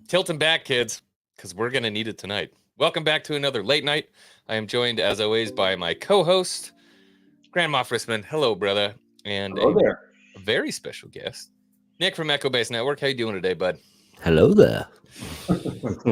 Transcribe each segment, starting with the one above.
Tilting back, kids, because we're going to need it tonight. Welcome back to another late night. I am joined, as always, by my co-host, Grand Moff Rissman. Hello, brother. And Hello there. A very special guest, Nick from Echo Base Network. How you doing today, bud? Hello there.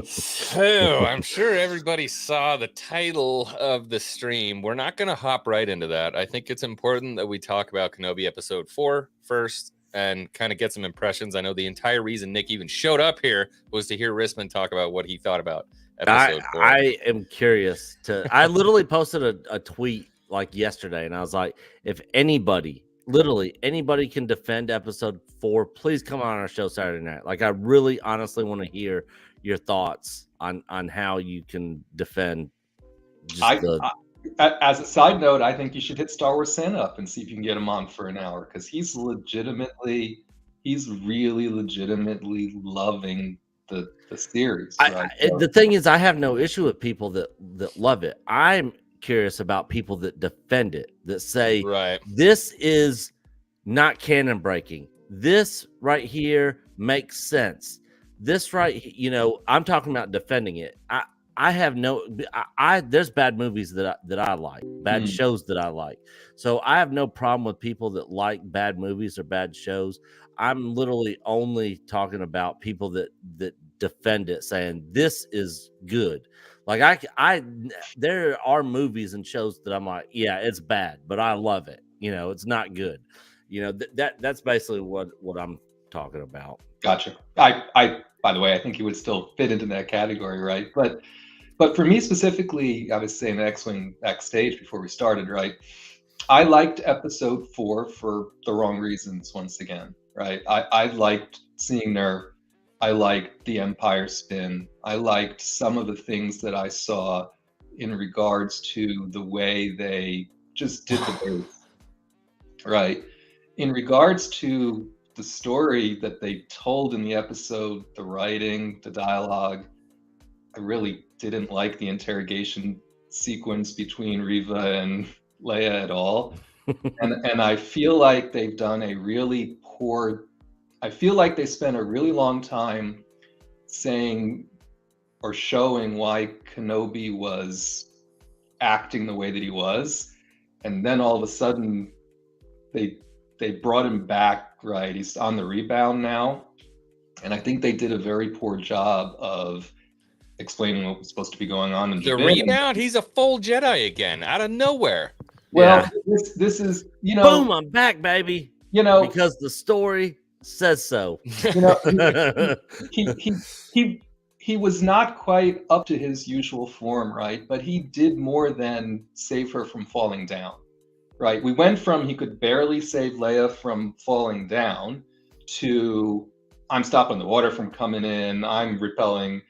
So, I'm sure everybody saw the title of the stream. We're not going to hop right into that. I think it's important that we talk about Kenobi Episode 4 first and kind of get some impressions. I know the entire reason Nick even showed up here was to hear Rissman talk about what he thought about Episode 4. I am curious to. I literally posted a tweet like yesterday, and I was like, if anybody, literally anybody, can defend Episode 4, please come on our show Saturday night. Like, I really honestly want to hear your thoughts on how you can defend. As a side note, I think you should hit Star Wars Santa up and see if you can get him on for an hour, because he's really legitimately loving the series. Right? The thing is, I have no issue with people that love it. I'm curious about people that defend it, that say, right, this is not canon breaking. This right here makes sense. This right, I'm talking about defending it. I have no, there's bad movies that I like, bad shows that I like. So I have no problem with people that like bad movies or bad shows. I'm literally only talking about people that defend it, saying this is good. Like there are movies and shows that I'm like, yeah, it's bad, but I love it. It's not good. That's basically what I'm talking about. Gotcha. By the way, I think he would still fit into that category, right? But for me specifically, I was saying X-Wing backstage before we started, right? I liked Episode 4 for the wrong reasons once again, right? I liked seeing I liked the Empire spin. I liked some of the things that I saw in regards to the way they just did the base, right? In regards to the story that they told in the episode, the writing, the dialogue, I really didn't like the interrogation sequence between Reva and Leia at all. and I feel like they've done I feel like they spent a really long time saying or showing why Kenobi was acting the way that he was. And then all of a sudden they brought him back, right? He's on the rebound now. And I think they did a very poor job of explaining what was supposed to be going on in the rebound. He's a full Jedi again, out of nowhere. Well, yeah. This is, boom, I'm back, baby. Because the story says so. He was not quite up to his usual form, right? But he did more than save her from falling down, right? We went from he could barely save Leia from falling down to I'm stopping the water from coming in, I'm repelling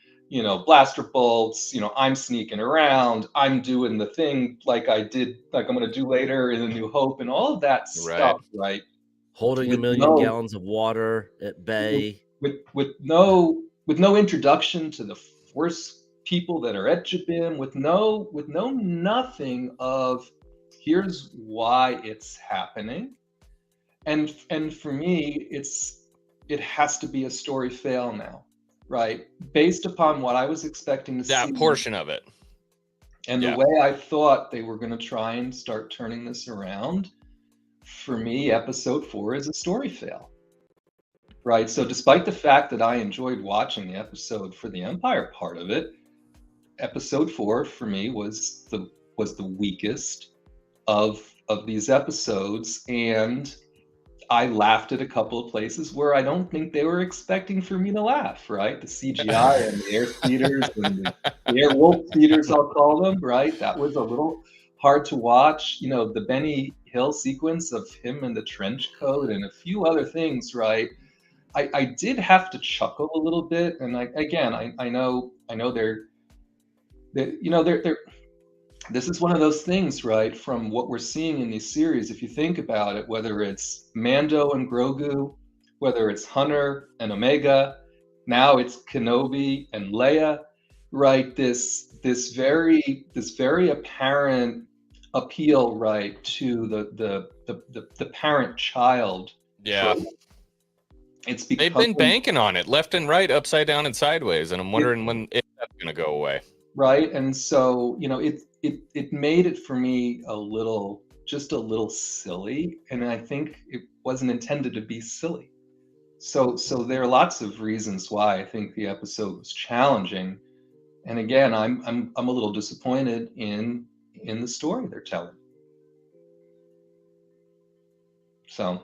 blaster bolts, I'm sneaking around, I'm doing the thing like I'm going to do later in A New Hope, and all of that stuff, right? Holding with 1 million gallons of water at bay. With no introduction to the Force people that are at Jabim, with no nothing of here's why it's happening. And for me, it has to be a story fail now. Right, based upon what I was expecting to see. That portion of it. And the way I thought they were going to try and start turning this around, for me, Episode 4 is a story fail. Right, so despite the fact that I enjoyed watching the episode for the Empire part of it, Episode 4 for me was the weakest of these episodes, and I laughed at a couple of places where I don't think they were expecting for me to laugh, right? The CGI and the air speeders and the air wolf speeders, I'll call them, right? That was a little hard to watch. The Benny Hill sequence of him in the trench coat and a few other things, right? I did have to chuckle a little bit, and I know they're this is one of those things, right? From what we're seeing in these series, if you think about it, whether it's Mando and Grogu, whether it's Hunter and Omega, now it's Kenobi and Leia, right? This very apparent appeal, right, to the parent-child. Yeah. trope. It's They've become been banking on it left and right, upside down and sideways, and I'm wondering when that's going to go away. right, and so it made it for me just a little silly, and I think it wasn't intended to be silly. So there are lots of reasons why I think the episode was challenging, and again, I'm a little disappointed in the story they're telling. So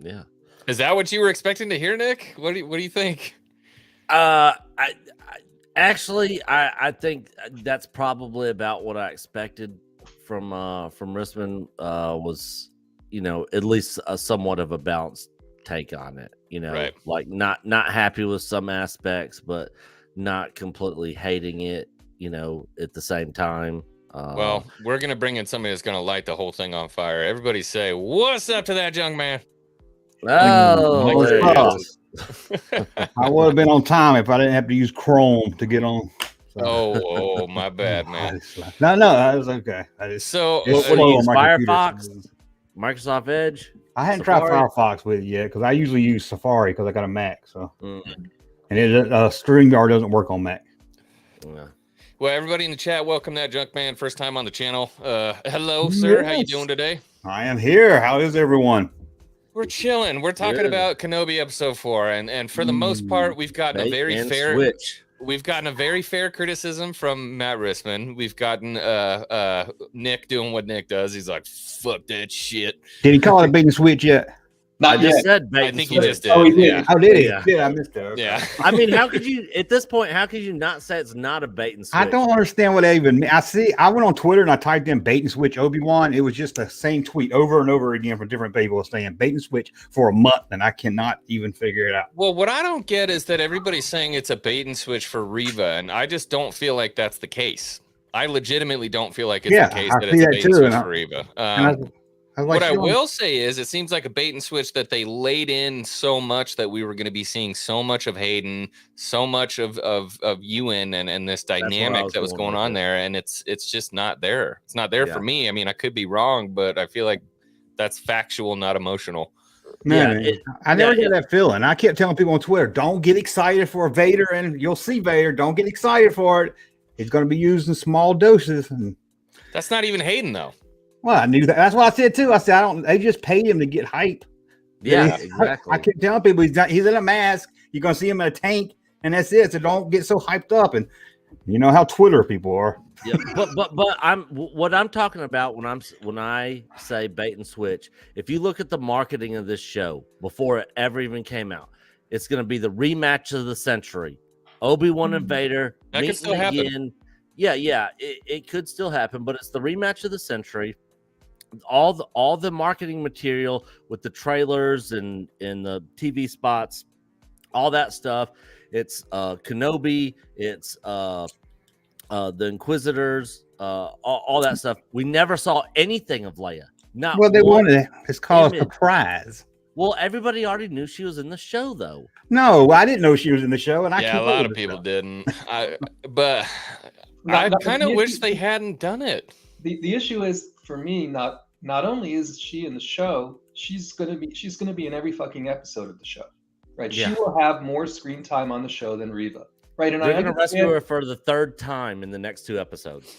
Yeah. Is that what you were expecting to hear, Nick? What do you think? I think that's probably about what I expected from Rissman. Was at least somewhat of a balanced take on it. Right. Like not happy with some aspects, but not completely hating it. At the same time. Well, we're gonna bring in somebody that's gonna light the whole thing on fire. Everybody say, "What's up to that young man?" Oh, there it is. I would have been on time if I didn't have to use Chrome to get on. So. Oh, my bad, man. No, that was okay. So, what do you use, Firefox, Microsoft Edge? I hadn't Safari? tried Firefox with it yet because I usually use Safari because I got a Mac. So, Mm. and StreamYard doesn't work on Mac. Yeah. Well, everybody in the chat, welcome that junk man. First time on the channel. Hello, sir. How you doing today? I am here. How is everyone? We're chilling. We're talking about Kenobi episode 4, and for the most part, we've gotten a very fair switch. We've gotten a very fair criticism from Matt Rissman. We've gotten Nick doing what Nick does. He's like, "Fuck that shit." Did he call it a bait and switch yet? not I yet. just said bait I and think switch. he just did. Oh, he did. Yeah. Oh, did he? Yeah. Yeah, I missed it. Okay. Yeah. I mean, how could you at this point? How could you not say it's not a bait and switch? I don't understand what that even means. I went on Twitter and I typed in bait and switch Obi-Wan. It was just the same tweet over and over again from different people saying bait and switch for a month, and I cannot even figure it out. Well, what I don't get is that everybody's saying it's a bait and switch for Reva, and I just don't feel like that's the case. I legitimately don't feel like it's the case that it's a bait and switch for Reva. What I will say is it seems like a bait and switch that they laid in so much that we were going to be seeing so much of Hayden, so much of Ewan and this dynamic that was going on there, and it's just not there. It's not there for me. I mean, I could be wrong, but I feel like that's factual, not emotional. Man, I never get that feeling. I kept telling people on Twitter, don't get excited for Vader, and you'll see Vader. Don't get excited for it. He's going to be used in small doses. And that's not even Hayden, though. Well, I knew that. That's what I said too. I said, they just paid him to get hype. Yeah, exactly. I kept telling people he's in a mask. You're going to see him in a tank, and that's it. So don't get so hyped up. And you know how Twitter people are. Yeah, but what I'm talking about when I say bait and switch. If you look at the marketing of this show before it ever even came out, it's going to be the rematch of the century. Obi-Wan and Vader that could still happen. Again. Yeah, it could still happen, but it's the rematch of the century. All the marketing material with the trailers and the TV spots, all that stuff. It's Kenobi. It's the Inquisitors. All that stuff. We never saw anything of Leia. Not well, they wanted it. It's called a surprise. Well, everybody already knew she was in the show, though. No, I didn't know she was in the show, and a lot of people didn't. But I kind of wish they hadn't done it. The issue is for me, not only is she in the show, she's gonna be in every fucking episode of the show, right? Yeah. She will have more screen time on the show than Reva, right? And they're gonna rescue her for the 3rd time in the next 2 episodes.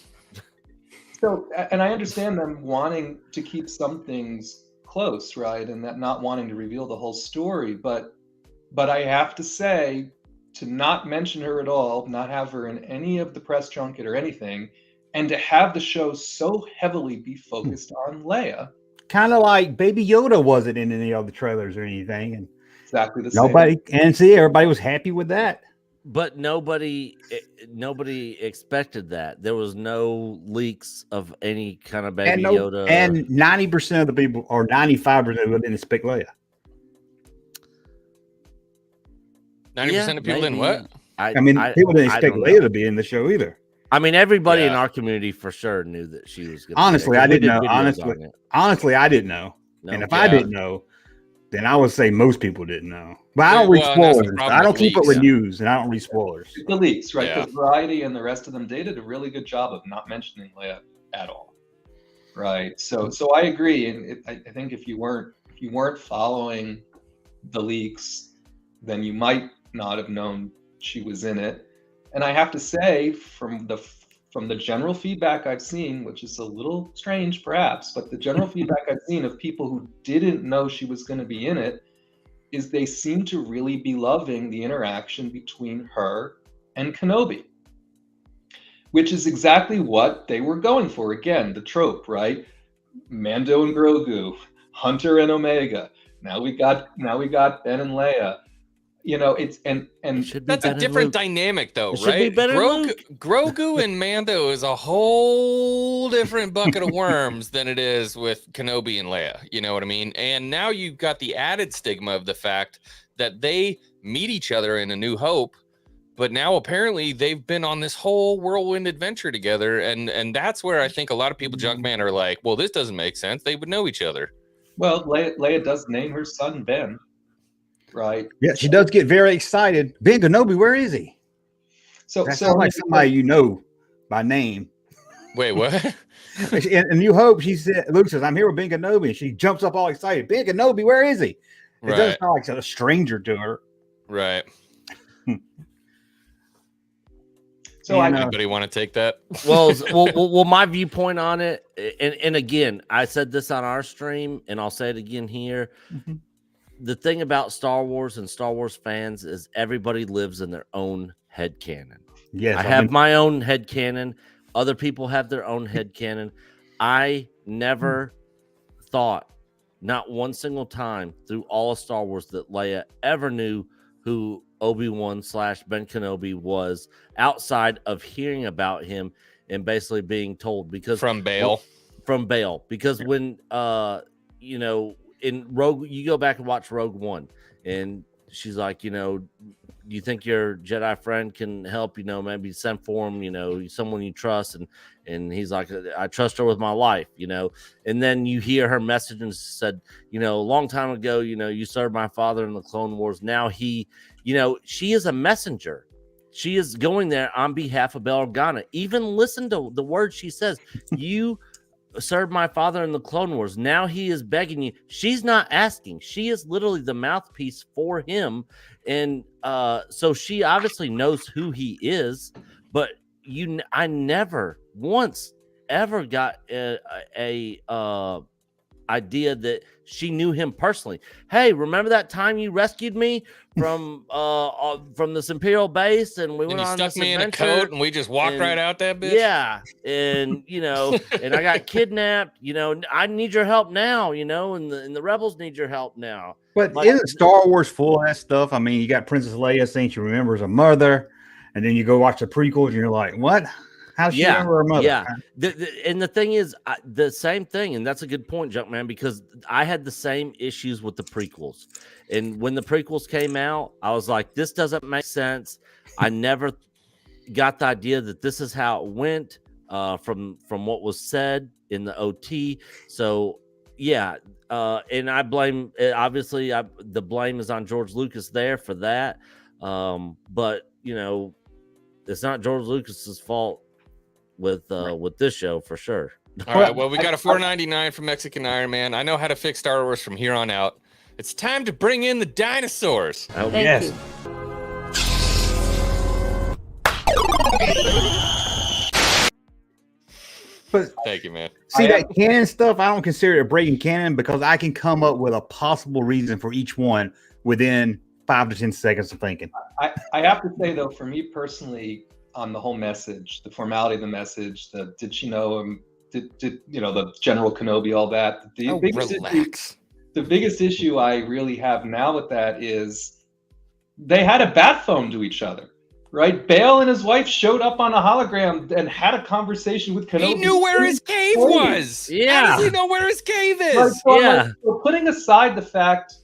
So, and I understand them wanting to keep some things close, right, and that not wanting to reveal the whole story, but I have to say, to not mention her at all, not have her in any of the press junket or anything, and to have the show so heavily be focused on Leia. Kind of like Baby Yoda wasn't in any of the trailers or anything. And exactly the same. Everybody was happy with that. But nobody expected that. There was no leaks of any kind of Baby Yoda. And 90% of the people, or 95% of them, didn't expect Leia. 90% of people didn't maybe. what? I mean, people didn't I expect don't Leia know. to be in the show either. I mean, everybody in Yeah. our community for sure knew that she was going to. Honestly, I didn't know. Honestly, I didn't know. No. And if I didn't know, then I would say most people didn't know. But I Well, don't read and that's the spoilers. problem I don't with keep up leaks. with news, and I don't read spoilers. The leaks, right? Yeah. Because Variety and the rest of them, they did a really good job of not mentioning Leia at all, right? So I agree, and I think if you weren't following the leaks, then you might not have known she was in it. And I have to say, from the general feedback I've seen, which is a little strange perhaps, but the general feedback I've seen of people who didn't know she was going to be in it is they seem to really be loving the interaction between her and Kenobi, which is exactly what they were going for. Again, the trope, right? Mando and Grogu, Hunter and Omega. Now we got Ben and Leia. You know, it's and That's a different dynamic, though, It should be right? Ben and Luke. Grogu and Mando is a whole different bucket of worms than it is with Kenobi and Leia. You know what I mean? And now you've got the added stigma of the fact that they meet each other in A New Hope, but now apparently they've been on this whole whirlwind adventure together, and that's where I think a lot of people, Junkman, are like, well, this doesn't make sense. They would know each other. Well, Leia does name her son Ben. Right. Yeah, she does get very excited. Ben Kenobi, where is he? So that sounds like somebody you know by name. Wait, what? In New Hope, she said, Luke says, "I'm here with Ben Kenobi," and she jumps up all excited. Ben Kenobi, where is he? It doesn't sound like a stranger to her. Right. So anybody want to take that? Well, my viewpoint on it, and again, I said this on our stream, and I'll say it again here. Mm-hmm. The thing about Star Wars and Star Wars fans is everybody lives in their own headcanon. Yes, I have my own headcanon. Other people have their own headcanon. I never thought, not one single time through all of Star Wars, that Leia ever knew who Obi-Wan / Ben Kenobi was outside of hearing about him and basically being told from Bail. Because when in Rogue, you go back and watch Rogue One, and she's like, do you think your Jedi friend can help? Maybe send for him, someone you trust, and he's like, I trust her with my life, And then you hear her message and said, a long time ago, you served my father in the Clone Wars. Now she is a messenger. She is going there on behalf of Bail Organa. Even listen to the words she says. You served my father in the Clone Wars. Now he is begging you. She's not asking. She is literally the mouthpiece for him. And so she obviously knows who he is, but I never once ever got a idea that she knew him personally. Hey, remember that time you rescued me from this Imperial base, and we went on this stuck me adventure, in a coat, and we just walked right out that bitch? Yeah, and and I got kidnapped. I need your help now. And the rebels need your help now. But isn't Star Wars full of that stuff? I mean, you got Princess Leia saying she remembers her mother, and then you go watch the prequels, and you're like, what? How's she remember her mother? Yeah. And the thing is, the same thing, and that's a good point, Junkman, because I had the same issues with the prequels. And when the prequels came out, I was like, this doesn't make sense. I never got the idea that this is how it went from what was said in the OT. So, yeah. And I blame, obviously, the blame is on George Lucas there for that. But, it's not George Lucas's fault with this show for sure. All right, well, we got a $4.99 from Mexican Iron Man. I know how to fix Star Wars from here on out. It's time to bring in the dinosaurs. Oh, yes. But thank you, man. See, that canon stuff, I don't consider it breaking canon because I can come up with a possible reason for each one within 5 to 10 seconds of thinking. I have to say, though, for me personally, on the whole message, the formality of the message, did she know him? Did the General Kenobi, all that? The biggest issue I really have now with that is they had a bat phone to each other, right? Bail and his wife showed up on a hologram and had a conversation with Kenobi. He knew where his cave was. Yeah. How does he know where his cave is? Right, so putting aside the fact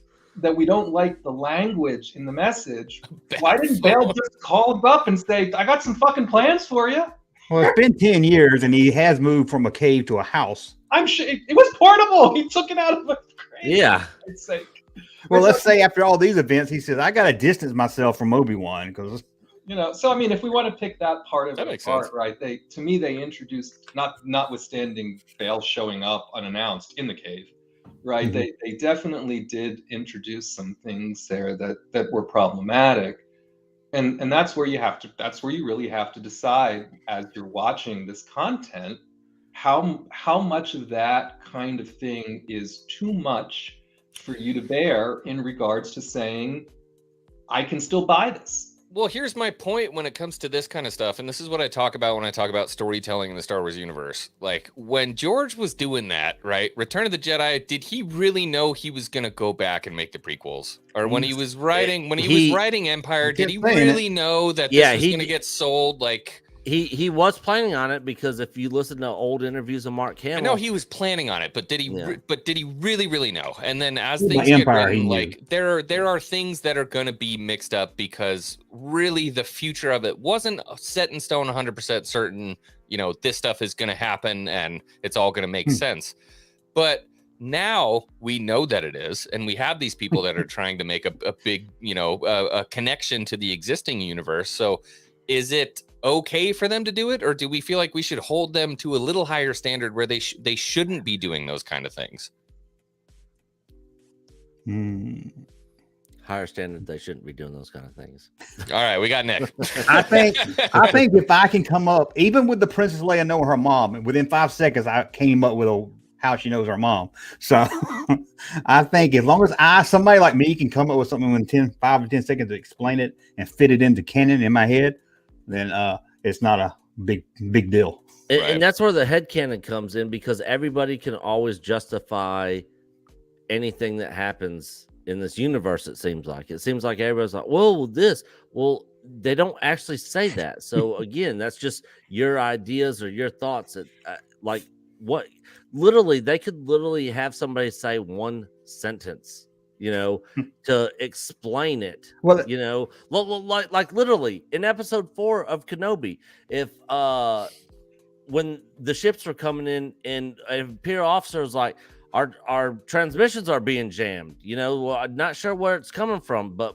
that we don't like the language in the message, why didn't Bale just call him up and say, I got some fucking plans for you? Well, it's been 10 years and he has moved from a cave to a house. I'm sure it was portable. He took it out of a crate. Yeah. For God's sake. Well, let's say after all these events, he says, I got to distance myself from Obi-Wan because, so I mean, if we want to pick that part of That it makes apart, sense. right? They introduced, notwithstanding Bale showing up unannounced in the cave, right? Mhm. They definitely did introduce some things there that were problematic. And that's where you really have to decide as you're watching this content, how much of that kind of thing is too much for you to bear in regards to saying, I can still buy this. Well, here's my point when it comes to this kind of stuff, and this is what I talk about when I talk about storytelling in the Star Wars universe. Like, when George was doing that, right, Return of the Jedi, did he really know he was going to go back and make the prequels? Or when he was writing Empire, did he really know that this was going to get sold? Like, he was planning on it, because if you listen to old interviews of Mark Hamill, I know he was planning on it, but did he? Yeah. But did he really know? And then as Yeah, things get Empire, written, he like there are things that are going to be mixed up because really the future of it wasn't set in stone, 100% certain. This stuff is going to happen and it's all going to make sense. But now we know that it is, and we have these people that are trying to make a big, a connection to the existing universe. So, is it okay for them to do it, or do we feel like we should hold them to a little higher standard where they shouldn't be doing those kind of things? Higher standard, they shouldn't be doing those kind of things. All right, we got Nick. I think if I can come up, even with the Princess Leia knowing her mom, and within 5 seconds I came up with how she knows her mom. So I think as long as somebody like me can come up with something in 5 to 10 seconds to explain it and fit it into canon in my head, then it's not a big deal. And that's where the headcanon comes in, because everybody can always justify anything that happens in this universe. It seems like everybody's like, well, they don't actually say that. So again, that's just your ideas or your thoughts that like what literally they could literally have somebody say one sentence to explain it. Well, like literally in episode 4 of Kenobi, if when the ships were coming in and an Imperial officer was like, our transmissions are being jammed, well, I'm not sure where it's coming from, but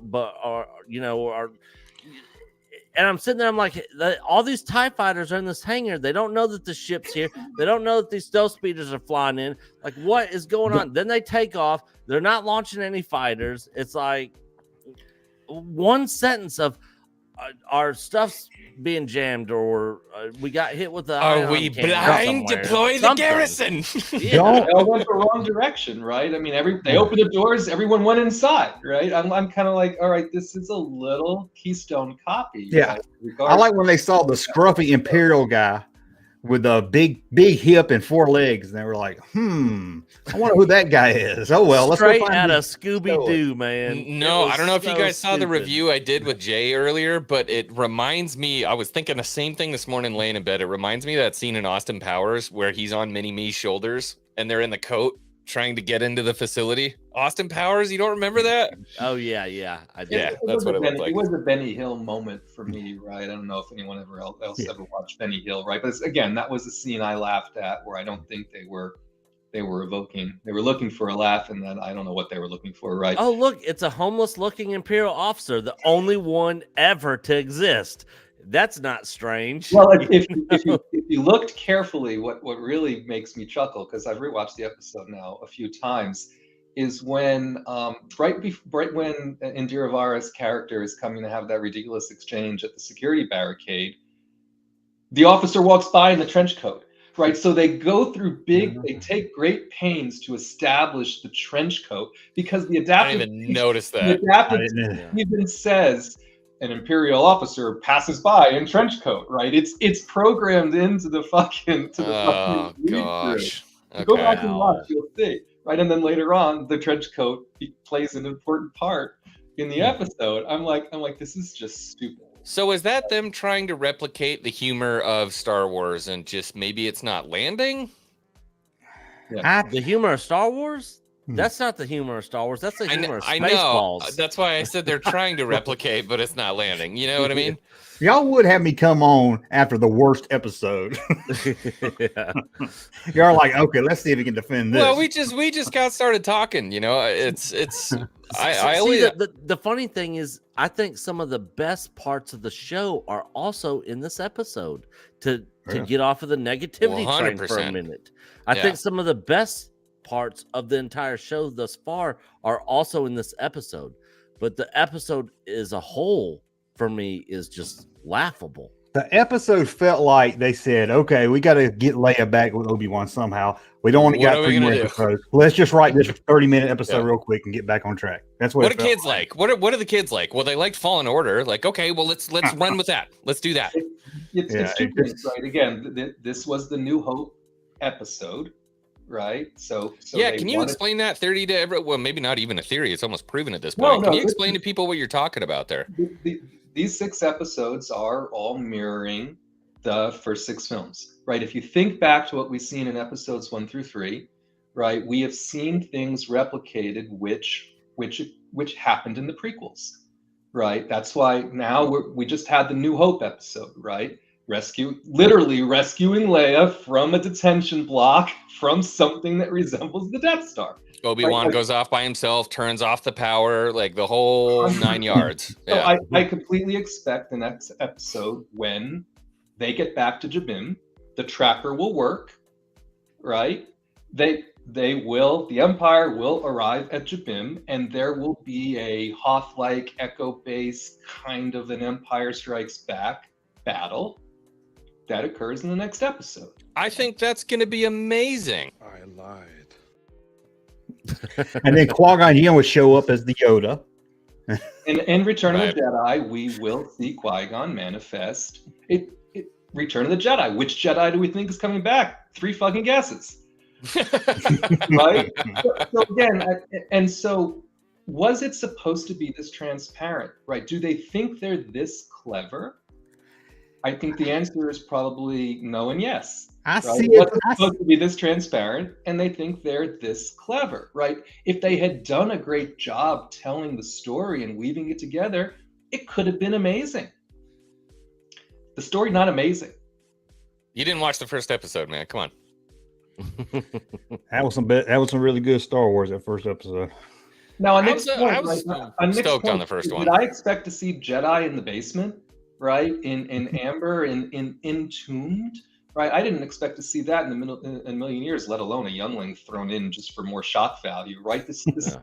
and I'm sitting there, I'm like, all these TIE fighters are in this hangar. They don't know that the ship's here. They don't know that these stealth speeders are flying in. Like, what is going on? Then they take off. They're not launching any fighters. It's like one sentence of our stuff's being jammed, or we got hit with the Are we blind? Deploy the garrison. They all went the wrong direction, right? I mean, they opened the doors, everyone went inside, right? I'm kind of like, all right, this is a little Keystone copy. Yeah, right? I like when they saw the scruffy Imperial guy with a big hip and 4 legs, and they were like, I wonder who that guy is. Oh well, let's straight go find out of Scooby-Doo, man. No, I don't know if you guys saw the review I did with Jay earlier, but it reminds me, I was thinking the same thing this morning laying in bed. It reminds me of that scene in Austin Powers where he's on Mini-Me's shoulders and they're in the coat trying to get into the facility. Austin Powers, you don't remember that? Oh yeah, I did. Yeah, that's what it looked like. It was a Benny Hill moment for me, right? I don't know if anyone else ever watched Benny Hill, right? But again, that was a scene I laughed at where I don't think they were evoking. They were looking for a laugh, and then I don't know what they were looking for, right? Oh, look, it's a homeless-looking Imperial officer, the only one ever to exist. That's not strange. Well, if you looked carefully, what really makes me chuckle, because I've rewatched the episode now a few times, is when right when Indira Vara's character is coming to have that ridiculous exchange at the security barricade, the officer walks by in the trench coat. Right, so they go through they take great pains to establish the trench coat, because the adaptive. I didn't even notice that. The adaptive even says an Imperial officer passes by in trench coat. Right, it's programmed into the fucking. Oh gosh! Okay. Go back and watch, you'll see. Right, and then later on, the trench coat plays an important part in the episode. I'm like, this is just stupid. So is that them trying to replicate the humor of Star Wars and just maybe it's not landing? Yeah. The humor of Star Wars? That's not the humor of Star Wars. That's the humor of I know. Spaceballs. That's why I said they're trying to replicate, but it's not landing. You know what I mean? Y'all would have me come on after the worst episode. Yeah. Y'all are like, okay, let's see if we can defend this. Well, we just got started talking. You know, it's. I See, only. the funny thing is, I think some of the best parts of the show are also in this episode. To get off of the negativity train for a 100%. minute, I think some of the best parts of the entire show thus far are also in this episode. But the episode as a whole, for me, is just laughable. The episode felt like they said, okay, we got to get Leia back with Obi-Wan somehow. We don't want to get 3 more episodes. Let's just write this 30-minute episode real quick and get back on track. That's what do kids like? What are the kids like? Well, they liked Fallen Order. Like, okay, well, let's run with that. Let's do that. It's two things, right? Again, this was the New Hope episode, right? So yeah, can you explain that theory to everyone? Well, maybe not even a theory. It's almost proven at this point. Can you explain to people what you're talking about there? These 6 episodes are all mirroring the first 6 films, right? If you think back to what we've seen in episodes 1 through 3, right, we have seen things replicated which happened in the prequels, right? That's why now we just had the New Hope episode, right? Literally rescuing Leia from a detention block from something that resembles the Death Star. Obi-Wan goes off by himself, turns off the power, like the whole 9 yards. So I completely expect the next episode, when they get back to Jabim, the tracker will work, right? The Empire will arrive at Jabim, and there will be a Hoth-like, Echo-based kind of an Empire Strikes Back battle that occurs in the next episode. I think that's going to be amazing. I lied. And then Qui-Gon Jinn will show up as the Yoda. In Return of the Jedi, we will see Qui-Gon manifest. Return of the Jedi. Which Jedi do we think is coming back? 3 fucking guesses. Right? So again, so was it supposed to be this transparent? Right? Do they think they're this clever? I think the answer is probably no and yes. I right? see It's supposed to be this transparent, and they think they're this clever, right? If they had done a great job telling the story and weaving it together, it could have been amazing. The story, not amazing. You didn't watch the first episode, man. Come on. That was some really good Star Wars, that first episode. Now, I was stoked on the first one. Did I expect to see Jedi in the basement, right? In Amber, in Entombed, right? I didn't expect to see that in a million years, let alone a youngling thrown in just for more shock value, right?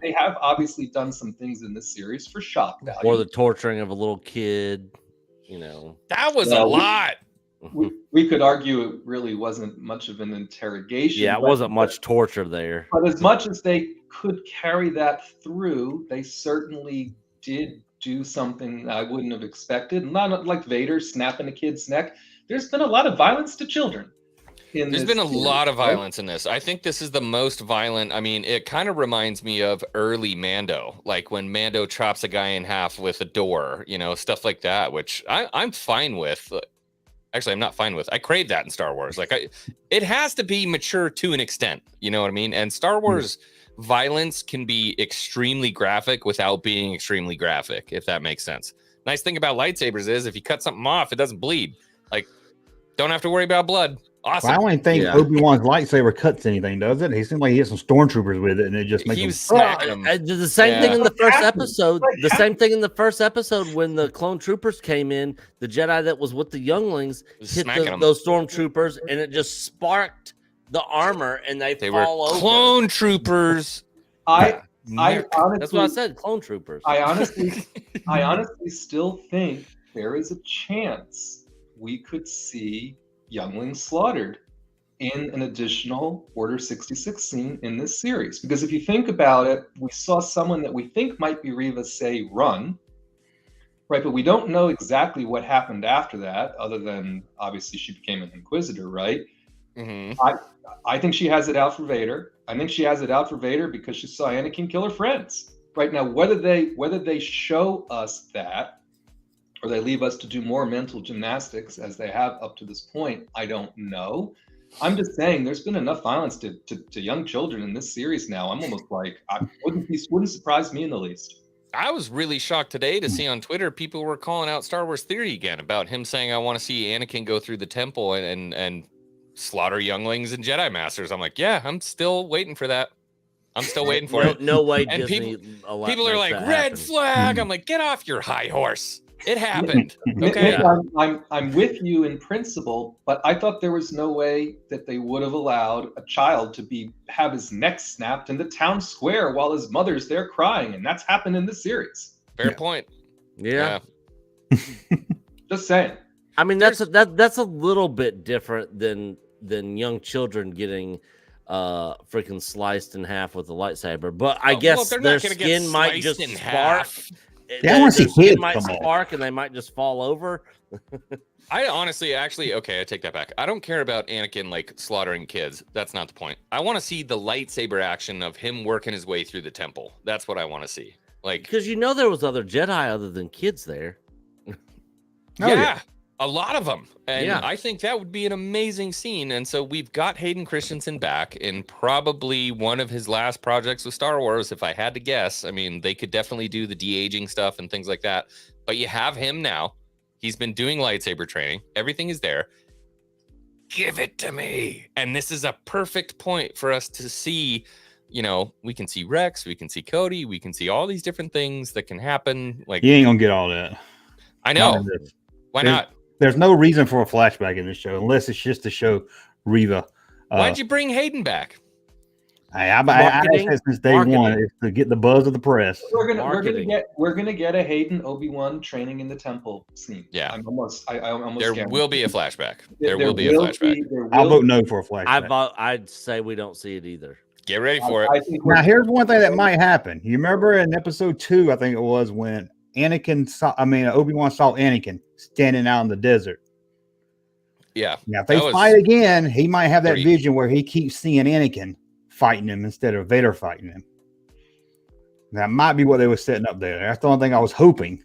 They have obviously done some things in this series for shock value. Or the torturing of a little kid, you know. That was a lot. We could argue it really wasn't much of an interrogation. Yeah, it wasn't much torture there. But as much as they could carry that through, they certainly did do something I wouldn't have expected. Not like Vader snapping a kid's neck. There's been a lot of violence to children. There's been a lot of violence in this. I think this is the most violent. I mean, it kind of reminds me of early Mando, like when Mando chops a guy in half with a door, you know, stuff like that, which I'm fine with. Actually, I'm not fine with. I crave that in Star Wars. Like, it has to be mature to an extent. You know what I mean? And Star Wars violence can be extremely graphic without being extremely graphic, if that makes sense. Nice thing about lightsabers is if you cut something off, it doesn't bleed. Like, don't have to worry about blood. Awesome. Well, I don't think Obi-Wan's lightsaber cuts anything, does it? He seemed like he hit some stormtroopers with it, and it just makes him smacking them. The same thing in the first episode. The same thing in the first episode when the clone troopers came in. The Jedi that was with the younglings hit those stormtroopers, and it just sparked the armor, and they fall over. Clone troopers. I honestly, that's what I said. Clone troopers. I honestly still think there is a chance we could see younglings slaughtered in an additional Order 66 scene in this series. Because if you think about it, we saw someone that we think might be Reva say run, right? But we don't know exactly what happened after that, other than obviously she became an Inquisitor, right? Mm-hmm. I think she has it out for Vader. I think she has it out for Vader because she saw Anakin kill her friends. Right now, whether they show us that, or they leave us to do more mental gymnastics as they have up to this point, I don't know. I'm just saying, there's been enough violence to young children in this series now. I'm almost like, wouldn't surprise me in the least. I was really shocked today to see on Twitter people were calling out Star Wars Theory again about him saying, "I want to see Anakin go through the temple and slaughter younglings and Jedi Masters." I'm like, yeah, I'm still waiting for that. I'm still waiting for it. No way, And Disney. People are like, red flag. I'm like, get off your high horse. It happened. Nick, Okay. I'm with you in principle, but I thought there was no way that they would have allowed a child to have his neck snapped in the town square while his mother's there crying, and that's happened in the series. Fair point. Yeah. Just saying. I mean, that's a little bit different than young children getting freaking sliced in half with a lightsaber. But I guess their skin might just spark. Yeah, I want to see kids might spark and they might just fall over. I honestly, okay, I take that back. I don't care about Anakin like slaughtering kids. That's not the point. I want to see the lightsaber action of him working his way through the temple. That's what I want to see. Like, because there was other Jedi other than kids there. Yeah, a lot of them. And yeah. I think that would be an amazing scene. And so we've got Hayden Christensen back in probably one of his last projects with Star Wars, if I had to guess. I mean, they could definitely do the de-aging stuff and things like that. But you have him now. He's been doing lightsaber training. Everything is there. Give it to me. And this is a perfect point for us to see, we can see Rex, we can see Cody, we can see all these different things that can happen. Like, you ain't gonna get all that. I know. Why not? There's no reason for a flashback in this show unless it's just to show Reva. Why'd you bring Hayden back? I said since day one is to get the buzz of the press. We're gonna get a Hayden Obi-Wan training in the temple scene. Yeah, I'm almost there will be a flashback. There will be a flashback. I'll vote no for a flashback. I'd say we don't see it either. Get ready for it. Now here's one thing that might happen. You remember in episode 2, I think it was, when Obi-Wan saw Anakin standing out in the desert. Yeah. Now, if they fight again, he might have that vision where he keeps seeing Anakin fighting him instead of Vader fighting him. That might be what they were setting up there. That's the only thing I was hoping.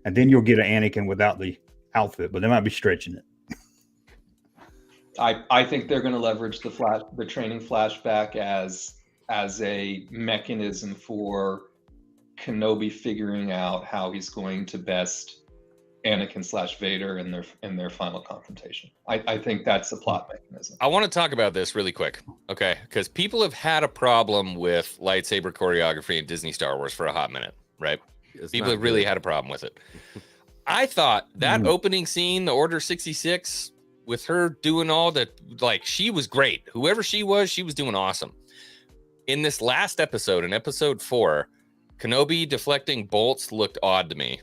And then you'll get an Anakin without the outfit, but they might be stretching it. I think they're going to leverage the training flashback as a mechanism for Kenobi figuring out how he's going to best Anakin / Vader in their final confrontation. I think that's the plot mechanism. I want to talk about this really quick, okay? Because people have had a problem with lightsaber choreography in Disney Star Wars for a hot minute, right? People have really had a problem with it. I thought that opening scene, the Order 66, with her doing all that, like, she was great. Whoever she was doing awesome. In this last episode, in episode 4, Kenobi deflecting bolts looked odd to me.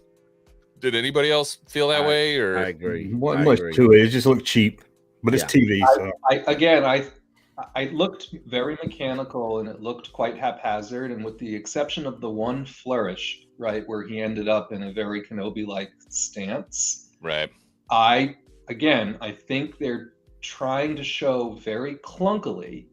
Did anybody else feel that way? Or I agree. Wasn't much to it. It just looked cheap, but it's TV. So I looked very mechanical and it looked quite haphazard. And with the exception of the one flourish, right, where he ended up in a very Kenobi-like stance, right? I think they're trying to show very clunkily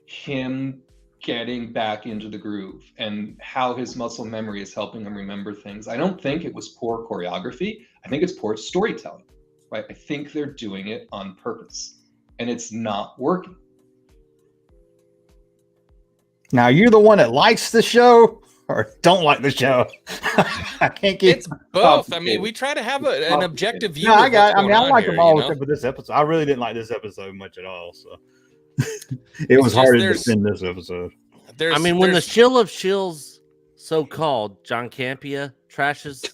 him getting back into the groove and how his muscle memory is helping him remember things. I don't think it was poor choreography. I think it's poor storytelling, right? I think they're doing it on purpose and it's not working. Now, you're the one that likes the show or don't like the show. I can't get it's both. I mean, we try to have an objective view. No, I like them all except for this episode. I really didn't like this episode much at all. So it was hard to defend this episode. When the shill of shills, so called, John Campea trashes.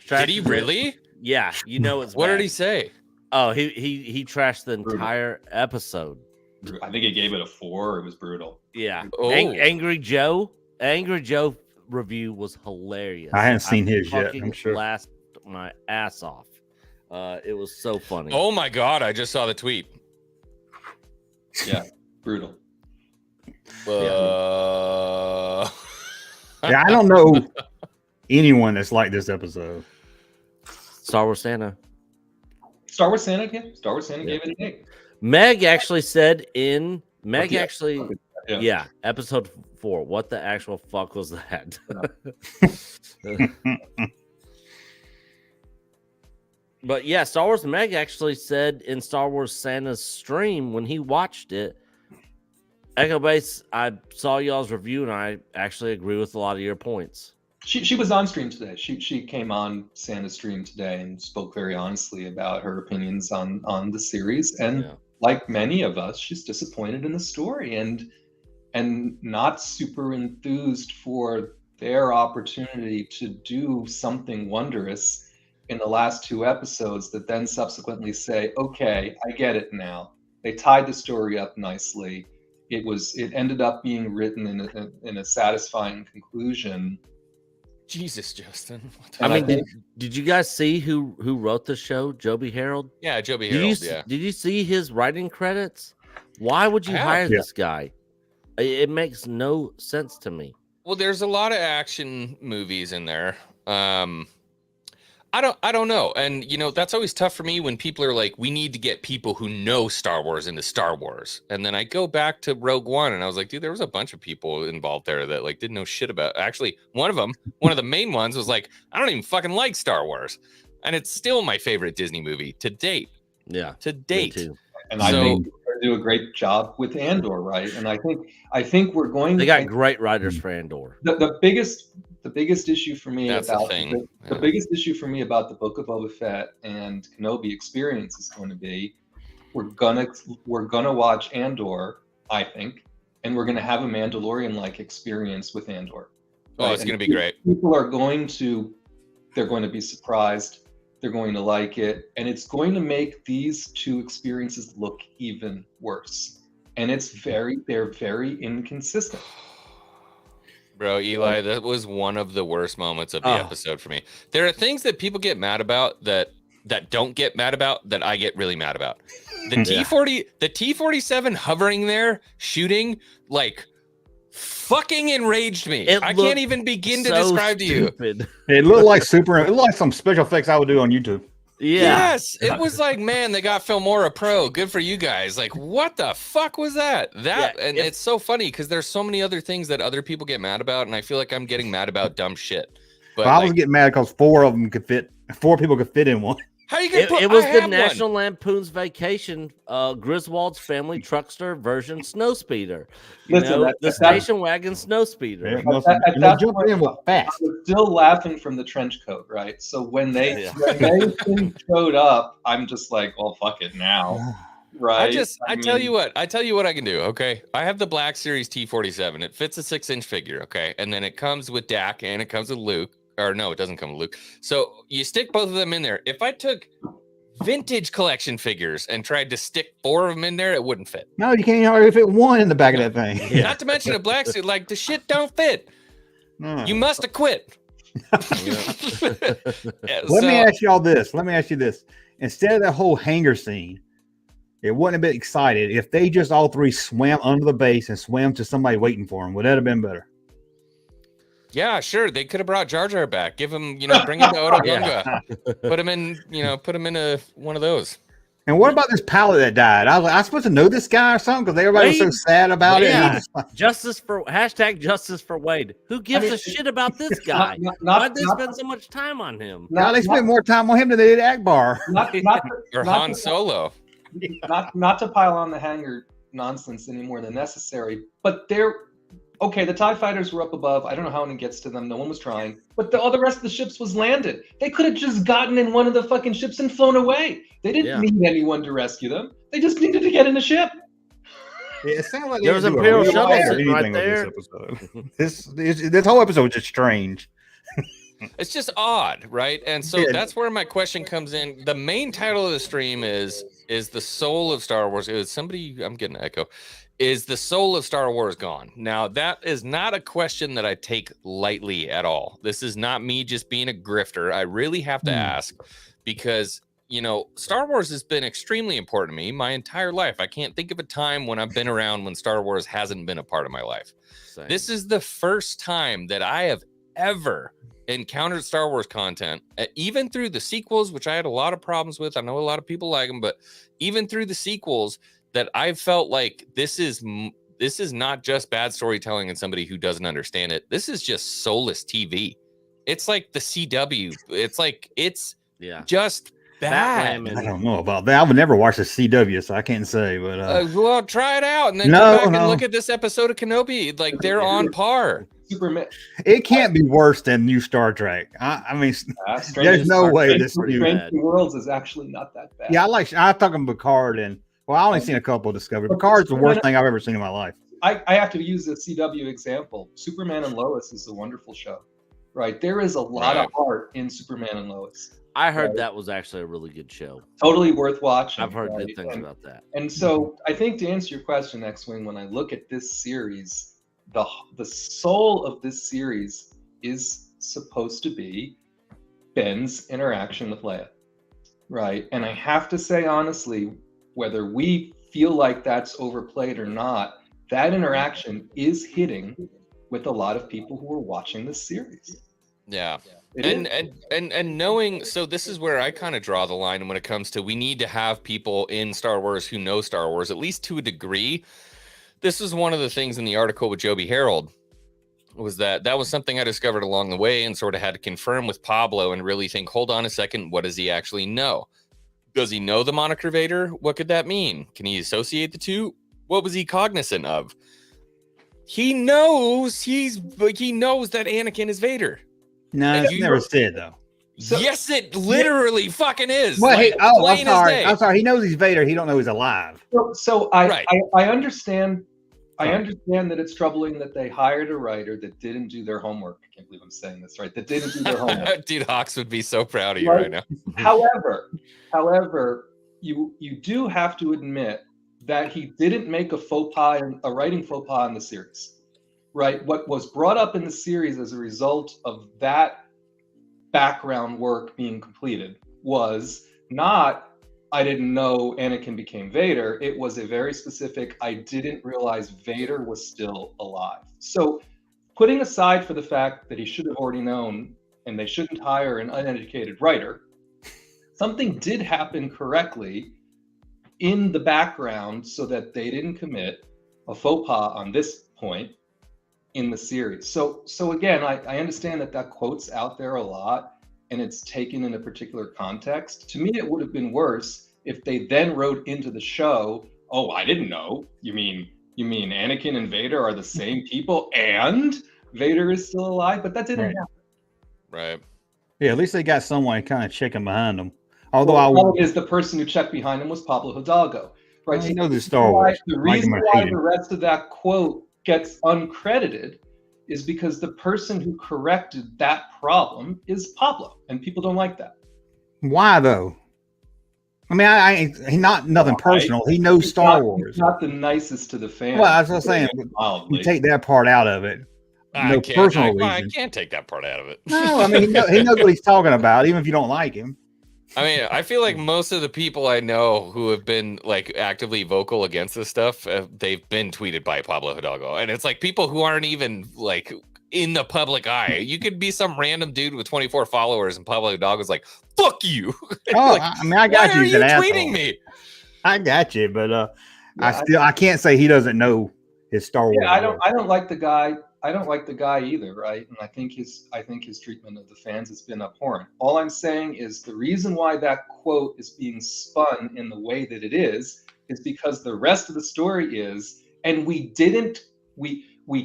Did he really? Yeah, it's what bad. did he say? Oh, he trashed the entire episode. I think he gave it a 4. It was brutal. Yeah. Oh. Angry Joe review was hilarious. I haven't seen his yet. I'm sure. Laughed my ass off. It was so funny. Oh my god! I just saw the tweet. Yeah, brutal. Yeah, I don't know anyone that's like this episode. Star Wars Santa gave it an 8. Meg actually said episode 4. What the actual fuck was that? But yeah, Star Wars Meg actually said in Star Wars Santa's stream when he watched it, Echo Base, I saw y'all's review and I actually agree with a lot of your points. She was on stream today. She came on Santa's stream today and spoke very honestly about her opinions on the series. And like many of us, she's disappointed in the story and not super enthused for their opportunity to do something wondrous in the last 2 episodes that then subsequently say, okay, I get it now. They tied the story up nicely. It ended up being written in a satisfying conclusion. Jesus, Justin. I mean, did you guys see who wrote the show? Joby Harold? Yeah, Joby Harold, Did you see his writing credits? Why would you hire this guy? It makes no sense to me. Well, there's a lot of action movies in there. I don't know. And, you know, that's always tough for me when people are like, we need to get people who know Star Wars into Star Wars. And then I go back to Rogue One and I was like, dude, there was a bunch of people involved there that like didn't know shit about. Actually, one of the main ones was like, I don't even fucking like Star Wars. And it's still my favorite Disney movie to date. Yeah. To date. Me too. And I think they're do a great job with Andor, right? And I think we're going. They got great writers for Andor. The biggest issue for me the biggest issue for me about the Book of Boba Fett and Kenobi experience is going to be we're gonna watch Andor, I think, and we're gonna have a Mandalorian-like experience with Andor. Oh, right? It's gonna be great. People are going to be surprised. They're going to like it, and it's going to make these two experiences look even worse. And they're very inconsistent. Bro, Eli, that was one of the worst moments of the episode for me. There are things that people get mad about that don't get mad about that I get really mad about. The T-47 hovering there, shooting, like, fucking enraged me. I can't even begin to describe to you. It looked like some special effects I would do on YouTube. Yeah. Yes, it was like, man, they got Filmora Pro. Good for you guys. Like, what the fuck was that? It's so funny because there's so many other things that other people get mad about, and I feel like I'm getting mad about dumb shit. But I was getting mad because 4 people could fit in one. How you gonna it was the National Lampoon's Vacation Griswold's Family Truckster version Snowspeeder. The station wagon Snowspeeder. I was still laughing from the trench coat, right? So when they showed up, I'm just like, well, fuck it now. Right. I tell you what I can do. Okay. I have the Black Series T-47. It fits a 6-inch figure. Okay. And then it comes with Dak and it comes with Luke. Or no, it doesn't come with Luke. So you stick both of them in there. If I took vintage collection figures and tried to stick 4 of them in there, it wouldn't fit. No, you can't hardly fit one in the back of that thing. Yeah. Not to mention a black suit. Like, the shit don't fit. No. You must have quit. Let me ask you this. Instead of that whole hangar scene, it wouldn't have been excited if they just all 3 swam under the base and swam to somebody waiting for them. Would that have been better? Yeah, sure. They could have brought Jar Jar back. Give him, bring him to Otoh Gunga. Put him in, one of those. And what about this pilot that died? I was like, I supposed to know this guy or something because everybody was so sad about it. Justice for Wade. Who gives a shit about this guy? Why'd they spend so much time on him? They spent more time on him than they did Akbar. Or Han Solo. Not to pile on the hangar nonsense any more than necessary, but okay, the TIE fighters were up above. I don't know how it gets to them. No one was trying. But all the rest of the ships was landed. They could have just gotten in one of the fucking ships and flown away. They didn't need anyone to rescue them. They just needed to get in the ship. Yeah, it sounded like there was an Imperial shuttle sitting right there. This whole episode was just strange. It's just odd, right? And so that's where my question comes in. The main title of the stream is the soul of Star Wars. I'm getting an echo. Is the soul of Star Wars gone? Now, that is not a question that I take lightly at all. This is not me just being a grifter. I really have to ask because, Star Wars has been extremely important to me my entire life. I can't think of a time when I've been around when Star Wars hasn't been a part of my life. Same. This is the first time that I have ever encountered Star Wars content, even through the sequels, which I had a lot of problems with. I know a lot of people like them, but even through the sequels, that I felt like this is not just bad storytelling and somebody who doesn't understand it. This is just soulless TV. It's like the CW. It's like it's just bad. Women. I don't know about that. I would never watch the CW, so I can't say. But Well, try it out and then No, come back and no. look at this episode of Kenobi. Like they're on par. Superman. it can't be worse than New Star Trek. I mean, there's no way this. pretty Strange bad. New Worlds is actually not that bad. Yeah, I'm talking Picard and I only seen a couple of Discovery. Picard's the worst thing I've ever seen in my life. I have to use the CW example. Superman and Lois is a wonderful show, right? There is a lot of heart in Superman and Lois. I heard that was actually a really good show. Totally worth watching. I've heard good things about that. And so I think to answer your question, X-Wing, when I look at this series, the soul of this series is supposed to be Ben's interaction with Leia, right? And I have to say honestly, whether we feel like that's overplayed or not, that interaction is hitting with a lot of people who are watching this series. Yeah. And knowing, so this is where I kind of draw the line when it comes to we need to have people in Star Wars who know Star Wars, at least to a degree. This is one of the things in the article with Joby Harold, was that was something I discovered along the way and sort of had to confirm with Pablo and really think, hold on a second, what does he actually know? Does he know the moniker Vader? What could that mean? Can he associate the two? What was he cognizant of? He knows that Anakin is Vader. No, it's never said though. So, yes, it literally fucking is. Well, like, I'm sorry. I'm sorry. He knows he's Vader. He don't know he's alive. So I understand. I understand that it's troubling that they hired a writer that didn't do their homework. I can't believe I'm saying this, right? That didn't do their homework. Dude, Hawks would be so proud of you right now. However, you do have to admit that he didn't make a writing faux pas in the series, right? What was brought up in the series as a result of that background work being completed was not, I didn't know Anakin became Vader. It was a very specific, I didn't realize Vader was still alive. So putting aside for the fact that he should have already known and they shouldn't hire an uneducated writer, something did happen correctly in the background so that they didn't commit a faux pas on this point in the series. So again, I understand that quote's out there a lot and it's taken in a particular context. To me, it would have been worse if they then wrote into the show, oh, I didn't know. You mean Anakin and Vader are the same people and Vader is still alive? But that didn't happen. Right. Yeah, at least they got someone kind of checking behind them. Although the problem is the person who checked behind him was Pablo Hidalgo, right? Well, he knows the Star Wars. The reason why the rest of that quote gets uncredited is because the person who corrected that problem is Pablo, and people don't like that. Why though? I mean, he's not nothing personal. He knows Star Wars. He's not the nicest to the fans. Well, that's what I'm saying. You take that part out of it. I can't take that part out of it. No, I mean, he knows what he's talking about, even if you don't like him. I mean, I feel like most of the people I know who have been like actively vocal against this stuff, they've been tweeted by Pablo Hidalgo. And it's like people who aren't even like in the public eye. You could be some random dude with 24 followers and Pablo Hidalgo's like, fuck you. Oh, like, I mean, I got you. Why are you tweeting me? I got you, but I can't say he doesn't know his Star Wars. Yeah, I don't like the guy. I don't like the guy either, right? And I think his treatment of the fans has been abhorrent. All I'm saying is the reason why that quote is being spun in the way that it is because the rest of the story is, and we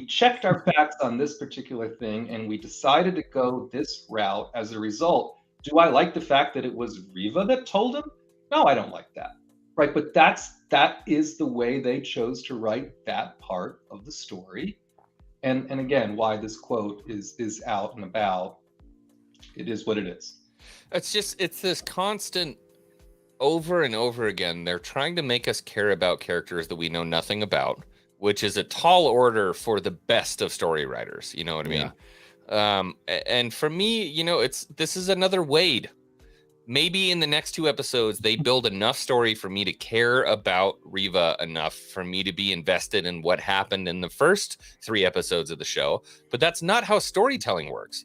checked our facts on this particular thing and we decided to go this route as a result. Do I like the fact that it was Riva that told him? No, I don't like that. Right, but that is the way they chose to write that part of the story. And again, why this quote is out and about, it is what it is. It's this constant over and over again. They're trying to make us care about characters that we know nothing about, which is a tall order for the best of story writers. You know what I mean? Yeah. And for me, this is another Wade. Maybe in the next 2 episodes, they build enough story for me to care about Riva enough for me to be invested in what happened in the first 3 episodes of the show. But that's not how storytelling works.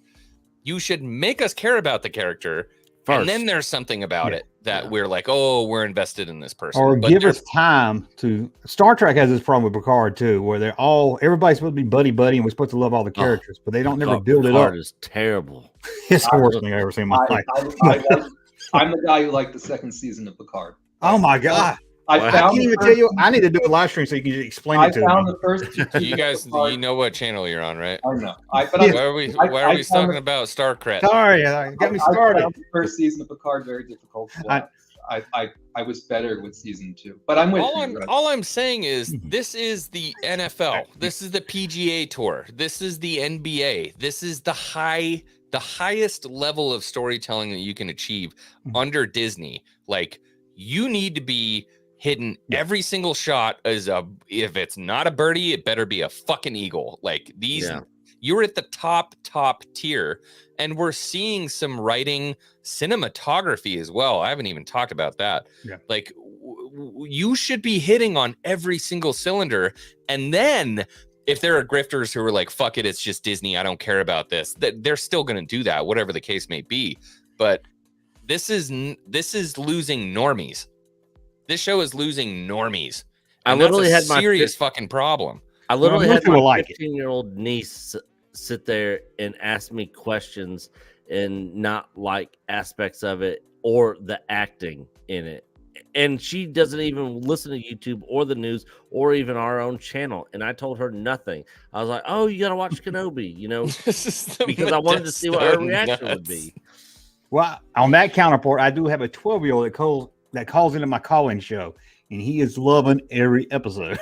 You should make us care about the character first, and then there's something about it that we're like, oh, we're invested in this person. Or give us time to. Star Trek has this problem with Picard too, where everybody's supposed to be buddy, and we're supposed to love all the characters, but they don't never build it up. Picard is terrible. It's the worst thing I've ever seen in my life. I'm the guy who liked the second season of Picard. Oh my god! I Wow. I found can't even tell you. I need to do a live stream so you can just explain I it to found me. the first two seasons You guys, of Picard. you know what channel you're on, right? I know. But Yeah. Why are we found talking the- about StarCred? Sorry, got me started. I found the first season of Picard very difficult to watch. I was better with season 2, but I'm with you. Right? All I'm saying is Mhm. this is the NFL. This is the PGA Tour. This is the NBA. This is the highest level of storytelling that you can achieve Mhm. under Disney. Like, you need to be hitting Yeah. every single shot as if it's not a birdie, it better be a fucking eagle. Like these, Yeah. you're at the top tier, and we're seeing some writing, cinematography as well. I haven't even talked about that. Yeah. Like you should be hitting on every single cylinder, and then if there are grifters who are like, fuck it, it's just Disney, I don't care about this, they're still going to do that, whatever the case may be. But this is losing normies. This show is losing normies. And I literally that's a had my serious fucking problem. I literally most had my people like it. 15-year-old niece sit there and ask me questions and not like aspects of it or the acting in it. And she doesn't even listen to YouTube or the news or even our own channel. And I told her nothing. I was like, oh, you got to watch Kenobi, you know, because I wanted to see what her reaction would be. Well, on that counterpart, I do have a 12-year-old that calls into my call-in show, and he is loving every episode.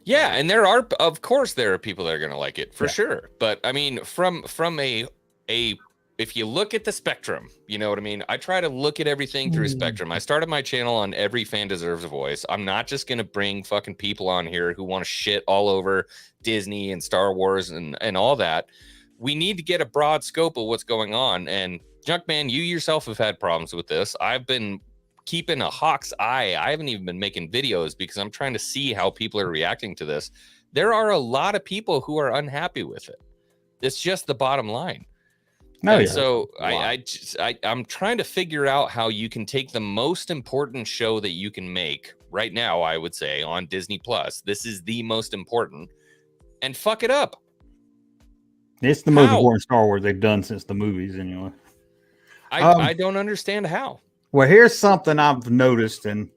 Yeah, and there are, of course, there are people that are going to like it for Yeah. sure. But I mean, from a if you look at the spectrum, you know what I mean? I try to look at everything through a spectrum. I started my channel on Every Fan Deserves a Voice. I'm not just going to bring fucking people on here who want to shit all over Disney and Star Wars and all that. We need to get a broad scope of what's going on. And Junkman, you yourself have had problems with this. I've been keeping a hawk's eye. I haven't even been making videos because I'm trying to see how people are reacting to this. There are a lot of people who are unhappy with it. It's just the bottom line. No, And yeah. so I'm trying to figure out how you can take the most important show that you can make right now, I would say, on Disney Plus. This is the most important, and fuck it up. It's the most How? important Star Wars they've done since the movies, anyway. I don't understand how. Well, here's something I've noticed, and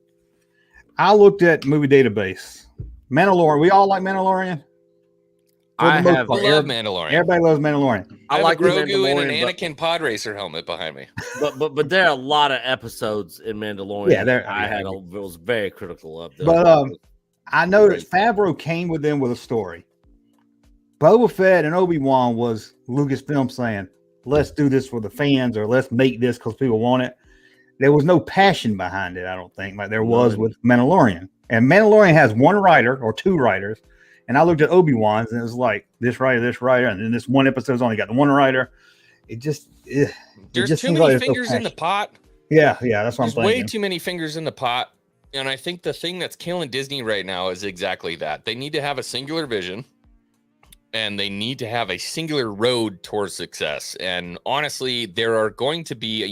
I looked at Movie Database. Mandalorian. We all like Mandalorian. For the I most have- part, I love Mandalorian. Everybody loves Mandalorian. I like like the Grogu and an Mandalorian, but- Anakin pod racer helmet behind me. But there are a lot of episodes in Mandalorian. Yeah, there- I was very critical of. Those. But I noticed Favreau came with them with a story. Boba Fett and Obi-Wan was Lucasfilm saying, let's do this for the fans, or let's make this because people want it. There was no passion behind it, I don't think, like there was with Mandalorian. And Mandalorian has one writer or two writers. And I looked at Obi-Wan's and it was like this writer, and then this one episode's only got the one writer. It just There's just too seems many like there's no fingers in the passion. pot. Yeah, that's what There's I'm way thinking. too many fingers in the pot. And I think the thing that's killing Disney right now is exactly that. They need to have a singular vision, and they need to have a singular road towards success. And honestly, there are going to be,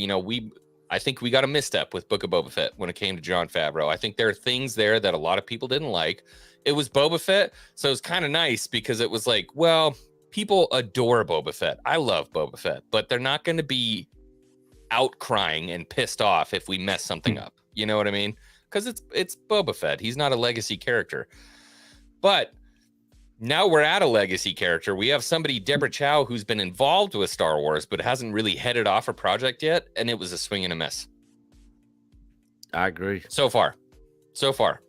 I think we got a misstep with Book of Boba Fett when it came to Jon Favreau. I think there are things there that a lot of people didn't like. It was Boba Fett, so it's kind of nice because it was like, well, people adore Boba Fett. I love Boba Fett, but they're not going to be outcrying and pissed off if we mess something up. You know what I mean? Because it's Boba Fett. He's not a legacy character. But now we're at a legacy character. We have somebody, Deborah Chow, who's been involved with Star Wars, but hasn't really headed off a project yet, and it was a swing and a miss. I agree. So far.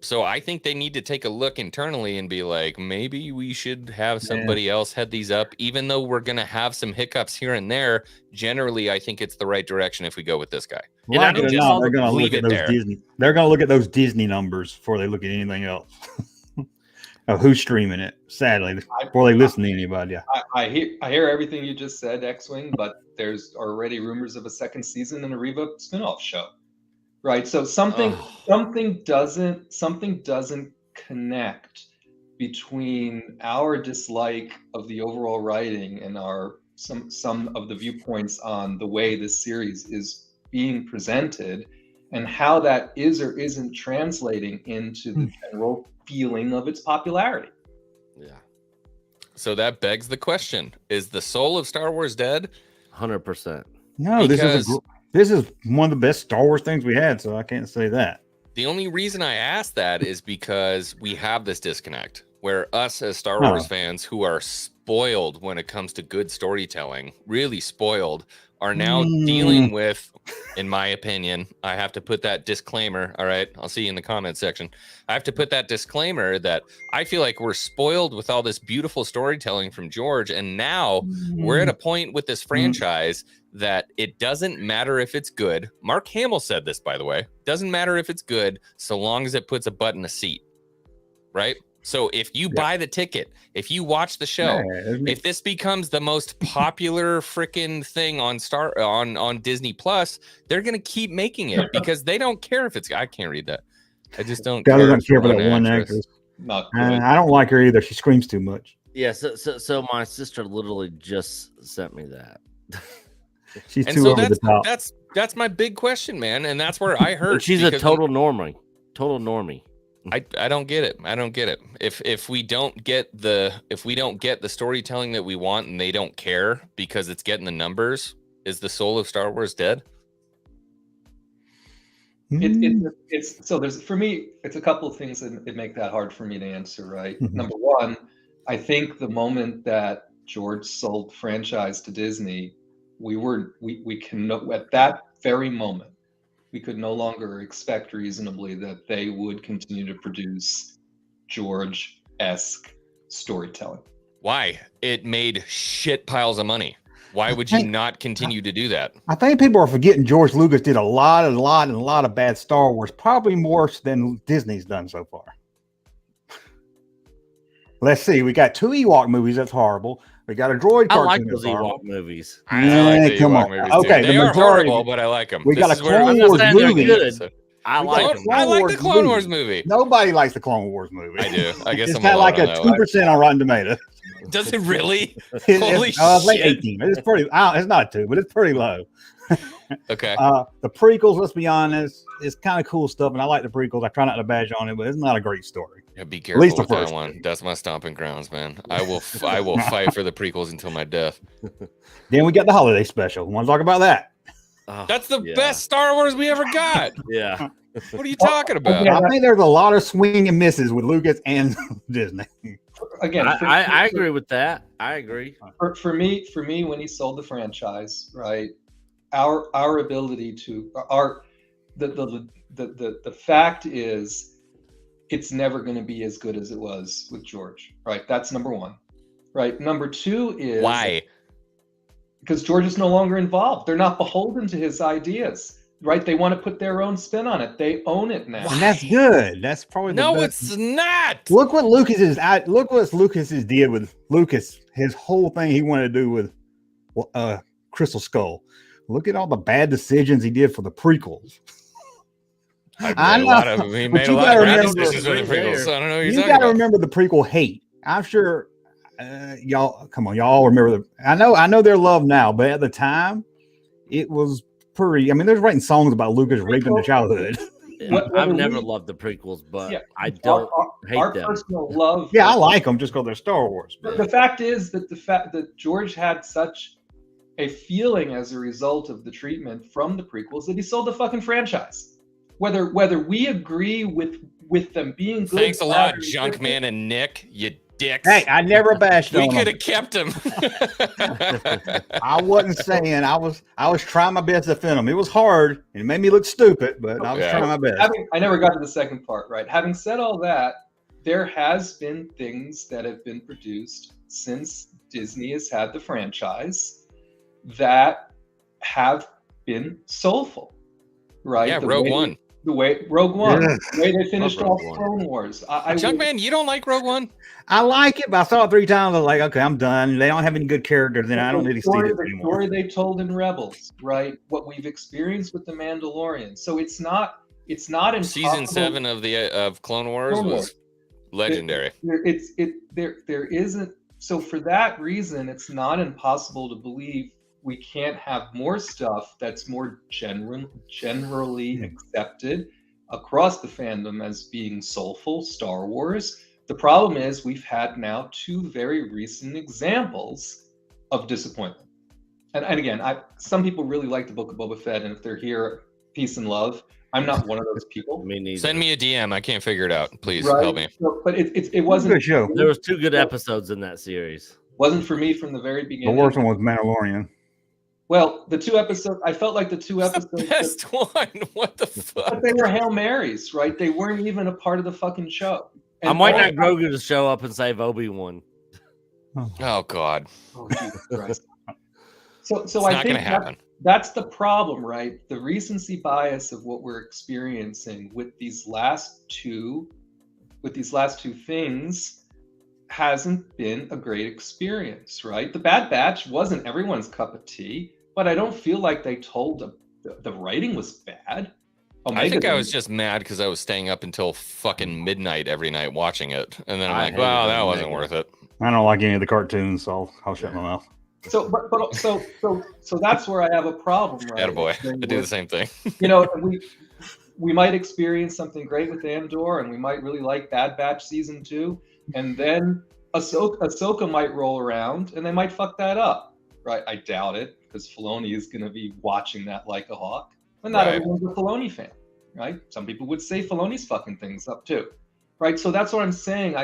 So I think they need to take a look internally and be like, maybe we should have somebody else head these up, even though we're going to have some hiccups here and there. Generally, I think it's the right direction if we go with this guy. Well, And I don't they're just going to leave look at it those there. Disney. They're going to look at those Disney numbers before they look at anything else. Of who's streaming it? Sadly, before they listen to anybody. Yeah. I hear everything you just said, X-Wing, but there's already rumors of a second season and a Reva spinoff show, right? So something doesn't connect between our dislike of the overall writing and some of the viewpoints on the way this series is being presented, and how that is or isn't translating into the general feeling of its popularity. Yeah, So that begs the question, is the soul of Star Wars dead? 100%. No, this is Because This is one of the best Star Wars things we had, so I can't say that. The only reason I asked that is because we have this disconnect where us as Star Wars fans who are spoiled when it comes to good storytelling, really spoiled, are now dealing with, in my opinion, I have to put that disclaimer. All right, I'll see you in the comments section. I have to put that disclaimer that I feel like we're spoiled with all this beautiful storytelling from George. And now we're at a point with this franchise that it doesn't matter if it's good. Mark Hamill said this, by the way. Doesn't matter if it's good, so long as it puts a butt in a seat, right? So if you buy the ticket, if you watch the show, if this becomes the most popular freaking thing on Disney Plus, they're gonna keep making it because they don't care if it's. I can't read that. I just don't care. Don't care for that one actress. Not good. I don't like her either. She screams too much. Yeah, so my sister literally just sent me that. She's too over the top. That's my big question, man, and that's where I hurt. She's a total normie. Total normie. I don't get it. I don't get it. If we don't get the storytelling that we want and they don't care because it's getting the numbers, is the soul of Star Wars dead? It's so there's for me it's a couple of things that make that hard for me to answer, right? Number one, I think the moment that George sold the franchise to Disney, we can at that very moment we could no longer expect reasonably that they would continue to produce George-esque storytelling. Why? It made shit piles of money. Why would you not continue to do that? I think people are forgetting George Lucas did a lot of bad Star Wars, probably more than Disney's done so far. Let's see. We got 2 Ewok movies. That's horrible. We got a droid cartoon. I like those Ewok movies. I like the come Ewok on. movies Okay, too. the They are majority. horrible, but I like them. We got a This is where- Clone Wars they're movie. good. I like them. I like the Clone Wars movie. movie. Nobody likes the Clone Wars movie. I do. I guess It's I'm got like a alone on that one. 2% on Rotten Tomatoes. Does it really? It's Holy like shit. 18. It's pretty. It's not 2, but it's pretty low. Okay. The prequels, let's be honest, it's kind of cool stuff, and I like the prequels. I try not to badge on it, but it's not a great story. Yeah, be least careful the with that first one. That's my stomping grounds, man. I will fight for the prequels until my death. Then we got the holiday special. Want to talk about that? That's the best Star Wars we ever got. Yeah. What are you talking about? I think there's a lot of swing and misses with Lucas and Disney. Again, I agree with that. I agree. For me, when he sold the franchise, right, our ability to the fact is it's never going to be as good as it was with George, right? That's number one, right? Number two is Why? Because George is no longer involved. They're not beholden to his ideas, right? They want to put their own spin on it. They own it now. And that's good. That's probably the No, best. it's not. Look what Lucas is. Look what Lucas did with Lucas. His whole thing he wanted to do with Crystal Skull. Look at all the bad decisions he did for the prequels. I know. He made a lot of bad decisions with the prequels. So I don't know what you're You talking got to about. remember the prequel hate. I'm sure y'all. Come on, y'all remember I know they're loved now, but at the time, it was pretty. I mean, they're writing songs about Lucas raping the childhood. I've never loved the prequels, but I don't hate our them. personal love. Yeah, I like them just because they're Star Wars. The fact is that the fact that George had such a feeling as a result of the treatment from the prequels that he sold the fucking franchise. Whether we agree with them being good. Thanks a lot, Junkman and Nick. You dicks. Hey, I never bashed We on could them. have kept him. I wasn't saying I was trying my best to defend them. It was hard and it made me look stupid, but I was trying my best. I never got to the second part, right? Having said all that, there has been things that have been produced since Disney has had the franchise that have been soulful, right? Yeah, Rogue One. The way Rogue One, Yes. the way they finished Love off Rogue One. Clone Wars. Junkman, you don't like Rogue One? I like it, but I saw it 3 times. I was like, okay, I'm done. They don't have any good characters, then I don't need to see this the anymore. story they told in Rebels, right? What we've experienced with the Mandalorian. So it's not impossible. Season 7 of Clone Wars was legendary. There isn't. So for that reason, it's not impossible to believe we can't have more stuff that's more generally accepted across the fandom as being soulful Star Wars. The problem is we've had now 2 very recent examples of disappointment. and again, some people really like the Book of Boba Fett, and if they're here, peace and love. I'm not one of those people. Me neither. Send me a DM. I can't figure it out. Please Right? help me. So, but it It was a wasn't good show. There was 2 good episodes in that series. wasn't for me from the very The beginning. worst one was Mandalorian. Well, the 2 episodes, I felt like the 2 It's episodes, the best one. What the fuck? but they were Hail Marys, right? They weren't even a part of the fucking show. And I'm waiting on Grogu to show up and save Obi-Wan. Oh God. Oh, Jesus Christ. So It's I not think gonna happen. that's the problem, right? The recency bias of what we're experiencing with these last two things hasn't been a great experience, right? The Bad Batch wasn't everyone's cup of tea, but I don't feel like they told the writing was bad. I think I was just mad because I was staying up until fucking midnight every night watching it, and then I'm like, wow, that wasn't worth it. I don't like any of the cartoons, so I'll shut my mouth. So that's where I have a problem, right? Attaboy. I do the same thing. You know, we might experience something great with Andor, and we might really like Bad Batch season 2, and then Ahsoka might roll around, and they might fuck that up, right? I doubt it, because Filoni is going to be watching that like a hawk. But not everyone's a Filoni fan, right? Some people would say Filoni's fucking things up too, right? So that's what I'm saying.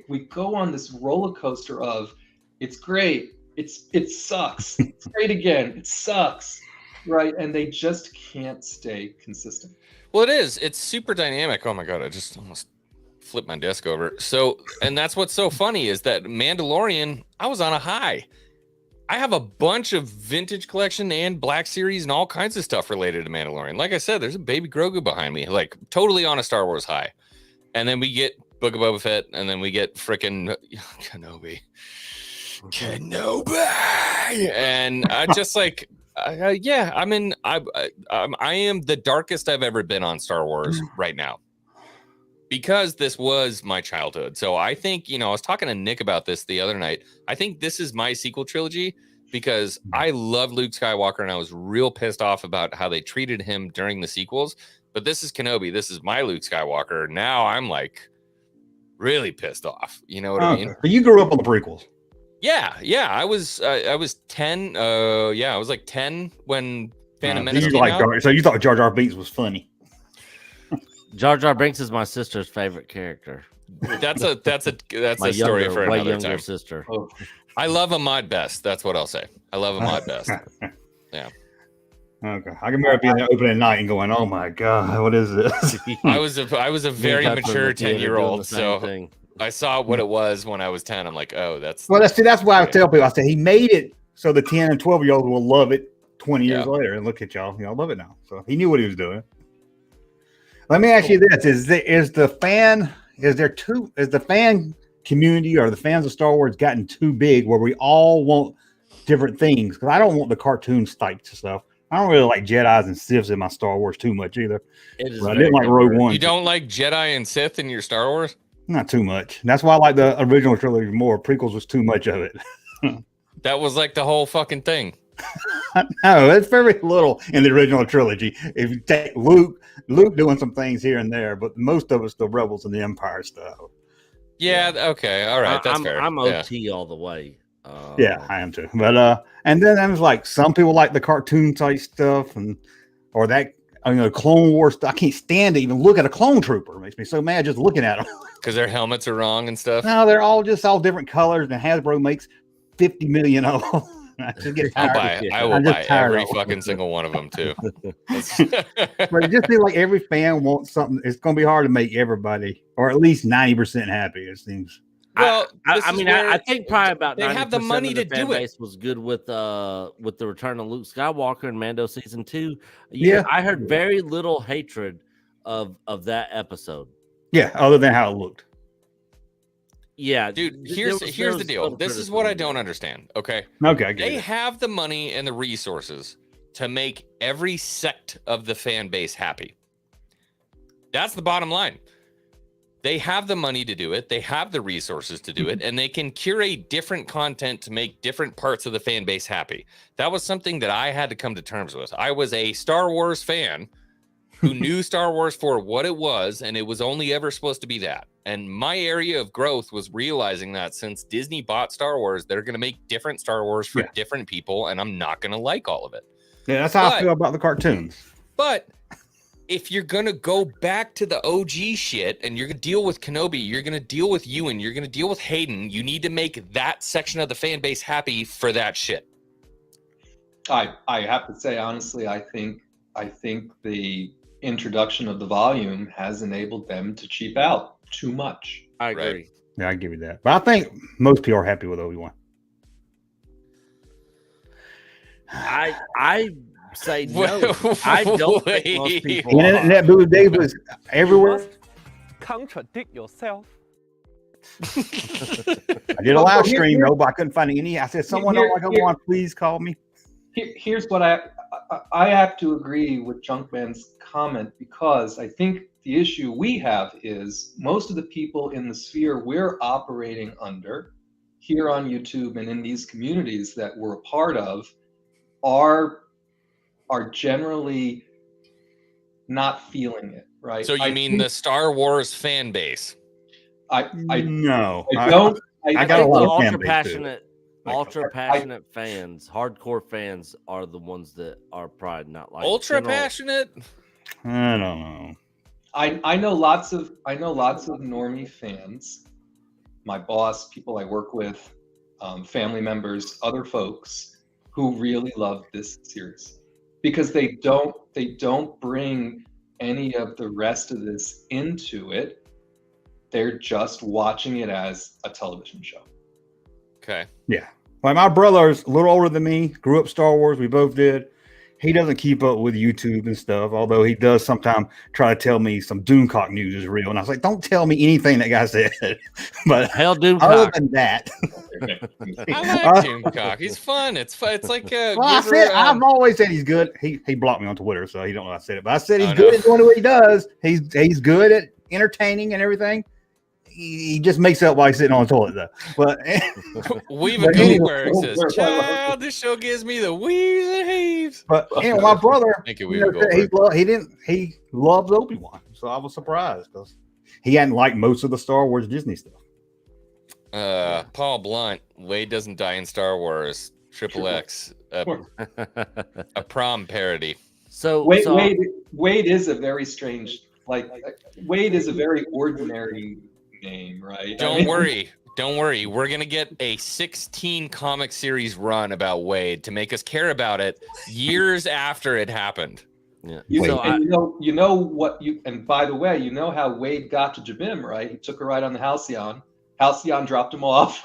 We go on this roller coaster of it's great, it sucks, it's great again, it sucks, right? And they just can't stay consistent. Well, it is. It's super dynamic. Oh my God, I just almost flipped my desk over. So, and that's what's so funny is that Mandalorian, I was on a high. I have a bunch of vintage collection and Black Series and all kinds of stuff related to Mandalorian. Like I said, there's a baby Grogu behind me, like totally on a Star Wars high. And then we get Book of Boba Fett, and then we get frickin' Kenobi. And I just like, yeah, I mean, I am the darkest I've ever been on Star Wars right now, because this was my childhood. So I think, I was talking to Nick about this the other night. I think this is my sequel trilogy because I love Luke Skywalker, and I was real pissed off about how they treated him during the sequels. But this is Kenobi. This is my Luke Skywalker. Now I'm like really pissed off. You know what I mean? But you grew up on the prequels. Yeah. I was 10. I was like 10 when Phantom Menace came out. So you thought Jar Jar Binks was funny? Jar Jar Binks is my sister's favorite character. That's a story for another time. Sister. Oh. I love Ahmad best. That's what I'll say. I love Ahmad best. Yeah. Okay. I can remember being there opening night and going, "Oh my God, what is this?" I was a very mature 10-year-old, so thing. I saw what it was when I was 10. I'm like, oh, that's why I tell people. I said he made it so the 10 and 12-year-olds will love it 20 years later, and look at y'all, love it now. So he knew what he was doing. Let me ask you this: is the fan community or the fans of Star Wars gotten too big where we all want different things? Because I don't want the cartoon type stuff. I don't really like Jedis and Siths in my Star Wars too much either. I didn't like Rogue One. You don't like Jedi and Sith in your Star Wars? Not too much. That's why I like the original trilogy more. Prequels was too much of it. That was like the whole fucking thing. No, it's very little in the original trilogy. If you take Luke doing some things here and there, but most of it's the Rebels and the Empire stuff. Yeah. Okay. All right. That's fair. I'm OT all the way. Yeah, I am too. But and then I was like, some people like the cartoon type stuff, or that Clone Wars stuff. I can't stand to even look at a clone trooper. It makes me so mad just looking at them. Because their helmets are wrong and stuff. No, they're all different colors, and Hasbro makes 50 million of them. I just get tired. I will buy every fucking single one of them too. But it just seems like every fan wants something. It's going to be hard to make everybody, or at least 90% happy. It seems. Well, I think probably about they have the money to do it. Was good with the return of Luke Skywalker and Mando season 2. Yeah, I heard very little hatred of that episode. Yeah, other than how it looked. Yeah, dude. Here's the deal. This is what I don't understand. Okay. They have the money and the resources to make every sect of the fan base happy. That's the bottom line. They have the money to do it. They have the resources to do it, and they can curate different content to make different parts of the fan base happy. That was something that I had to come to terms with. I was a Star Wars fan who knew Star Wars for what it was, and it was only ever supposed to be that. And my area of growth was realizing that since Disney bought Star Wars, they're going to make different Star Wars for different people, and I'm not going to like all of it. Yeah, that's how I feel about the cartoons. But if you're going to go back to the OG shit and you're going to deal with Kenobi, you're going to deal with Ewan, you're going to deal with Hayden, you need to make that section of the fan base happy for that shit. I have to say, honestly, I think the introduction of the volume has enabled them to cheap out too much. I agree. Right. Yeah, I give you that. But I think most people are happy with Obi-Wan. I say no. I don't think most people The internet booth Dave was everywhere. Contradict yourself. I did a live stream, though, but I couldn't find any. I said, someone don't like Obi-Wan, please call me. Here's what I have to agree with Junkman's comment, because I think the issue we have is most of the people in the sphere we're operating under here on YouTube and in these communities that we're a part of are generally not feeling it, right? So you mean the Star Wars fan base? I No. don't. I got a lot of fan ultra base, passionate, ultra passionate fans, hardcore fans are the ones that are probably not like Ultra passionate? I don't know. I know lots of normie fans, my boss, people I work with, family members, other folks who really love this series because they don't bring any of the rest of this into it. They're just watching it as a television show. Okay. Yeah. Like my brother's a little older than me, grew up Star Wars. We both did. He doesn't keep up with YouTube and stuff, although he does sometimes try to tell me some Doomcock news is real. And I was like, don't tell me anything that guy said. But hell, Doomcock. Other than that, I like Doomcock. He's fun. It's like well, I've always said he's good. He blocked me on Twitter, so he don't know I said it. But I said he's good at doing what he does. He's good at entertaining and everything. He just makes up while he's sitting on the toilet, though. But we've a goal where it says, "Child, this show gives me the weaves and heaves." But anyway, my brother, Thank you, he loves Obi-Wan, so I was surprised because he hadn't liked most of the Star Wars Disney stuff. Paul Blunt, Wade doesn't die in Star Wars. Triple X, a prom parody. So Wade is a very strange, Wade is a very ordinary name, right? Don't worry. We're gonna get a 16 comic series run about Wade to make us care about it years after it happened. Yeah. You know what you, and by the way, you know how Wade got to Jabim, right? He took a ride on the Halcyon. Halcyon dropped him off.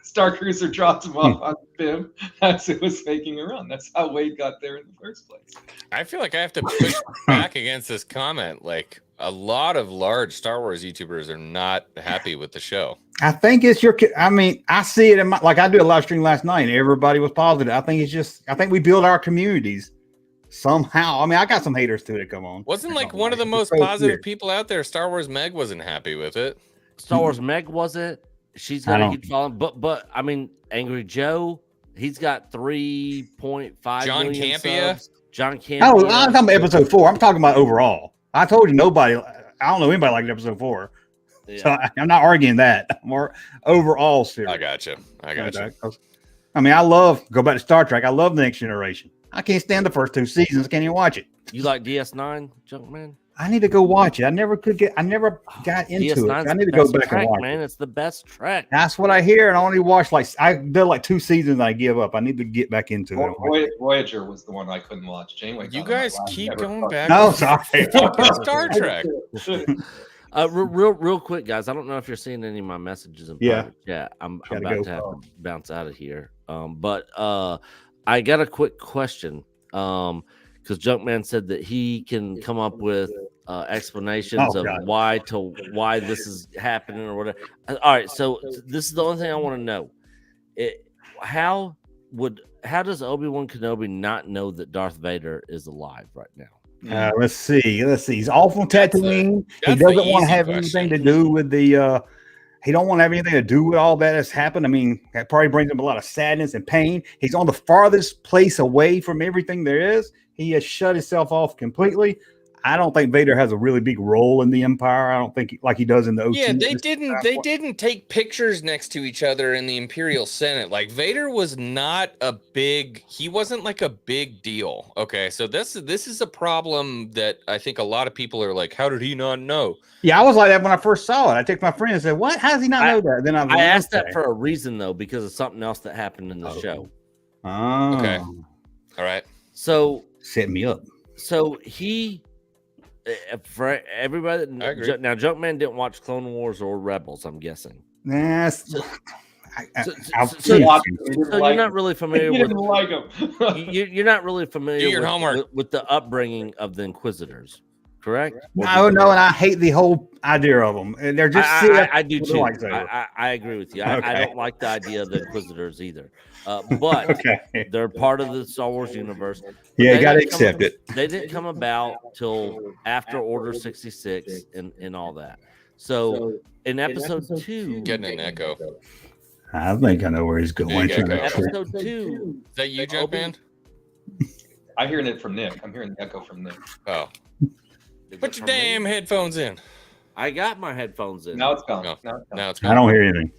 Star Cruiser dropped him off on Jabim as it was making a run. That's how Wade got there in the first place. I feel like I have to push back against this comment. Like, a lot of large Star Wars YouTubers are not happy with the show. I think it's I see it in I did a live stream last night and everybody was positive. I think we build our communities somehow. I mean, I got some haters too that come on. Wasn't one of the most positive people out there. Star Wars Meg wasn't happy with it. Star Wars Meg wasn't. She's got a huge following, but I mean, Angry Joe, he's got 3.5 John million Campia. subs. John Campia. Oh, I'm talking about episode 4. I'm talking about overall. I told you I don't know anybody liked episode 4. Yeah. So I'm not arguing that. More overall series. I got you. I mean, go back to Star Trek. I love the Next Generation. I can't stand the first 2 seasons. I can't even watch it. You like DS9, Junkman? I need to go watch it. I never got into DS9's it. I need to go back and watch it. It's the best Trek. That's what I hear. And I only watched I did 2 seasons and I give up. I need to get back into it. Voyager was the one I couldn't watch. Janeway. You guys keep going back. No, sorry. Star Trek. Real quick, guys. I don't know if you're seeing any of my messages in private chat. I'm about to have to bounce out of here. But I got a quick question. Because Junkman said that he can come up with explanations of why this is happening or whatever. All right, so this is the only thing I want to know. How does Obi-Wan Kenobi not know that Darth Vader is alive right now? Let's see. He's off on Tatooine. He doesn't want to have anything to do with the. He don't want to have anything to do with all that has happened. I mean, that probably brings him a lot of sadness and pain. He's on the farthest place away from everything there is. He has shut himself off completely. I don't think Vader has a really big role in the Empire. I don't think like he does in the OT. Yeah, they didn't take pictures next to each other in the Imperial Senate. Like Vader was not he wasn't like a big deal. Okay, so this is a problem that I think a lot of people are like, how did he not know? Yeah, I was like that when I first saw it. I took my friend and said, "What? How does he not know that?" Then I asked that for a reason though, because of something else that happened in the show. Oh, okay, all right. So set me up. So he, for everybody, now Junkman didn't watch Clone Wars or Rebels, I'm guessing. Nah, so you're not really familiar with. Like him. You're not really familiar with the upbringing of the Inquisitors, correct? No, and I hate the whole idea of them. They're just. I do too. I agree with you. Okay. I don't like the idea of the Inquisitors either. But they're part of the Star Wars universe. Yeah, you got to accept it. They didn't come about till after Order 66 and all that. So in episode 2, getting an echo. I think I know where he's going. Episode 2. Is that you, Junkman? I'm hearing it from Nick. I'm hearing the echo from Nick. Oh, put your damn headphones in. I got my headphones in. Now it's gone. Now it's gone. I don't hear anything.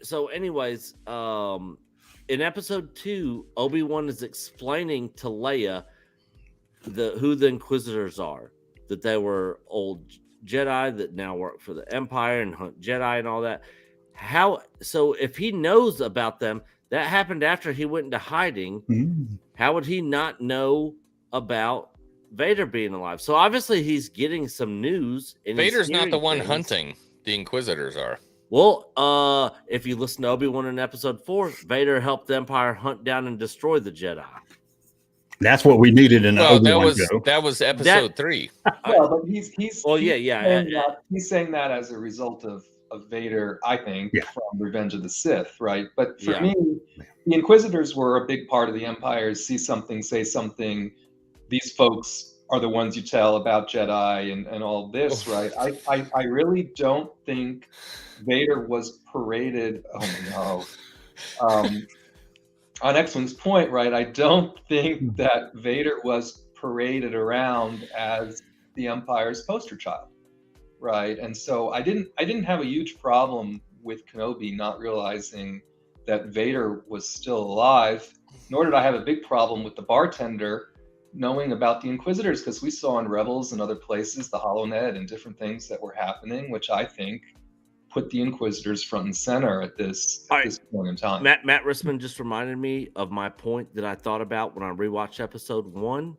So anyways, in episode 2, Obi-Wan is explaining to Leia who the Inquisitors are, that they were old Jedi that now work for the Empire and hunt Jedi and all that. So if he knows about them, that happened after he went into hiding. How would he not know about Vader being alive? So obviously he's getting some news. And Vader's not the one hunting. The Inquisitors are. Well, if you listen to Obi-Wan in episode 4, Vader helped the Empire hunt down and destroy the Jedi. That's what we needed in Obi-Wan. That was episode 3. Well, but he's he's saying that as a result of Vader, I think, from Revenge of the Sith, right? But for me, the Inquisitors were a big part of the Empire. See something, say something. These folks are the ones you tell about Jedi and all this, right? I really don't think Vader was paraded. Oh no. On X-Wing's point, right? I don't think that Vader was paraded around as the Empire's poster child, right? And so I didn't have a huge problem with Kenobi not realizing that Vader was still alive, nor did I have a big problem with the bartender knowing about the Inquisitors, because we saw in Rebels and other places the HoloNet and different things that were happening, which I think put the Inquisitors front and center at this point in time. Matt Rissman just reminded me of my point that I thought about when I rewatched episode 1.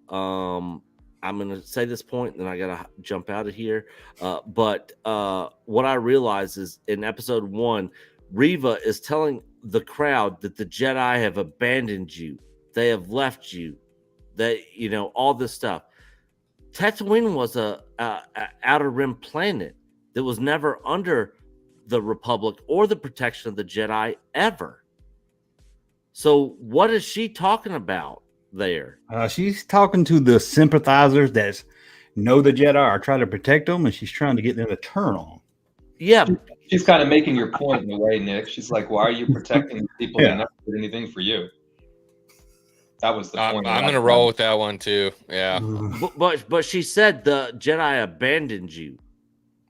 I'm going to say this point, then I got to jump out of here. But what I realized is in episode 1, Reva is telling the crowd that the Jedi have abandoned you. They have left you. All this stuff. Tatooine was a outer rim planet that was never under the Republic or the protection of the Jedi ever. So what is she talking about there? She's talking to the sympathizers that know the Jedi or try to protect them, and she's trying to get them to turn on. Yeah. She's kind of making your point in a way, Nick. She's like, why are you protecting people that never did anything for you? That was the point. I'm going to roll with that one too. Yeah. But she said the Jedi abandoned you.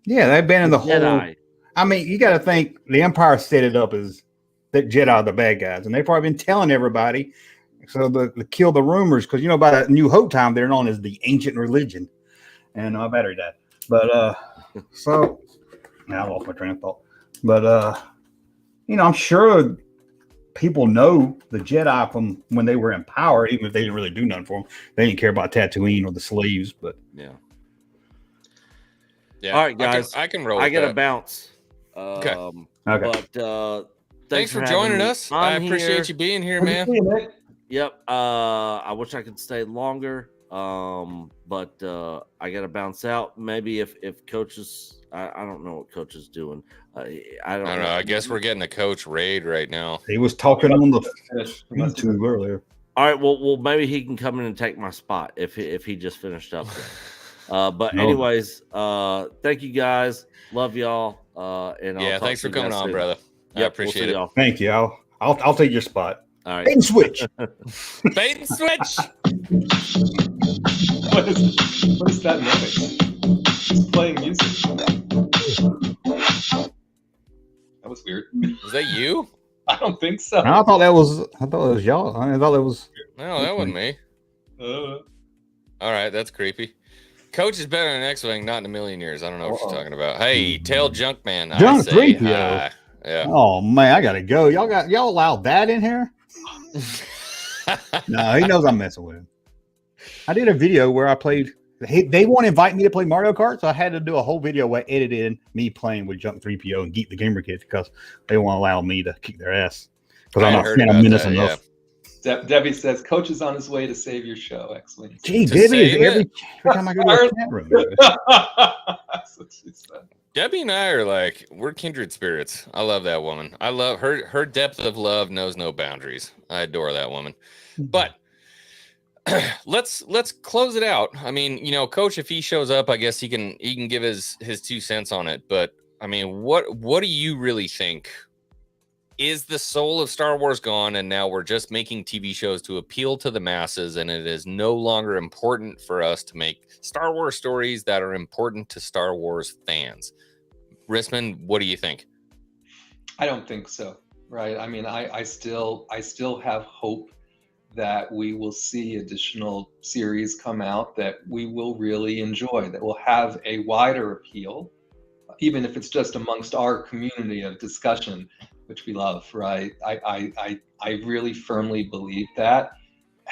Yeah, they abandoned the whole. Jedi. I mean, you got to think the Empire set it up as that Jedi are the bad guys, and they've probably been telling everybody. So the kill the rumors, because by that New Hope time they're known as the ancient religion. And my battery died. But so now I lost my train of thought. But I'm sure people know the Jedi from when they were in power, even if they didn't really do nothing for them. They didn't care about Tatooine or the slaves. But yeah. All right, guys. I can roll. I got to bounce. Okay. But thanks for joining us. I appreciate you being here, man. Yep. I wish I could stay longer. But I got to bounce out. Maybe if coaches, I don't know what coach is doing. I don't know. I guess we're getting a coach raid right now. He was talking on the YouTube earlier. All right. Well, maybe he can come in and take my spot if he just finished up there. But anyways, thank you guys. Love y'all. And thanks for coming on, brother. I appreciate it. Y'all. Thank you. I'll take your spot. All right. Bait and switch. Bait and switch. What is that noise? It's playing music. That was weird. Was that you? I don't think so. I thought it was y'all. I thought it was. No, that wasn't me. All right, that's creepy. Coach is better than X-Wing, not in a million years. I don't know what you're talking about. Hey, tell Junkman. Junk I say 3PO. hi. Yeah. Oh man, I gotta go. Y'all allowed that in here? No, he knows I'm messing with him. I did a video where I played. They want to invite me to play Mario Kart, so I had to do a whole video where I edited me playing with Junk 3PO and Geek the Gamer Kids because they won't allow me to kick their ass because I'm not Phantom Menace enough. Yeah. Debbie says, Coach is on his way to save your show. X-Wing. Gee, Debbie is every time I go to the chat room. That's what she said. Debbie and I are like, we're kindred spirits. I love that woman. I love her. Her depth of love knows no boundaries. I adore that woman. But let's close it out. I mean, you know, Coach, if he shows up, I guess he can give his 2 cents on it. But I mean, what do you really think? Is the soul of Star Wars gone, and now we're just making TV shows to appeal to the masses, and it is no longer important for us to make Star Wars stories that are important to Star Wars fans? Rissman, what do you think? I don't think so. Right. I mean, I still have hope that we will see additional series come out that we will really enjoy, that will have a wider appeal, even if it's just amongst our community of discussion, which we love, right? I really firmly believe that.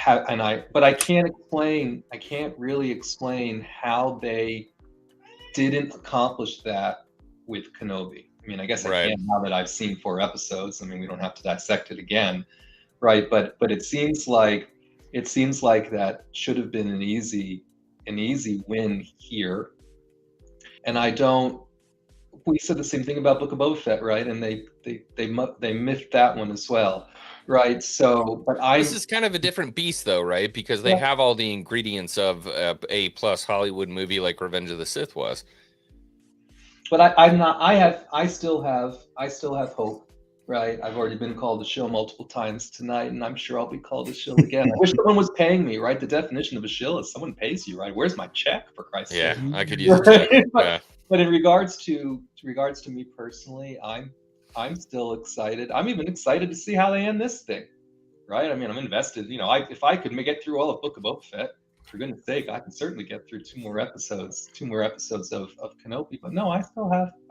But I can't really explain how they didn't accomplish that with Kenobi. I mean, I guess I can now that I've seen 4 episodes. I mean, we don't have to dissect it again. Right, but it seems like that should have been an easy win here, and we said the same thing about Book of Boba Fett, right? And they miffed that one as well, right? So, but this is kind of a different beast, though, right? Because they have all the ingredients of a plus Hollywood movie like Revenge of the Sith was. But I still have hope. Right, I've already been called to shill multiple times tonight, and I'm sure I'll be called to shill again. I wish someone was paying me. Right, the definition of a shill is someone pays you. Right, where's my check, for Christ's sake? Yeah, I could use a check. But in regards to me personally, I'm still excited. I'm even excited to see how they end this thing. Right, I mean, I'm invested. You know, if I could get through all of Book of Boba Fett, for goodness sake, I can certainly get through 2 more episodes of Kenobi. But no, I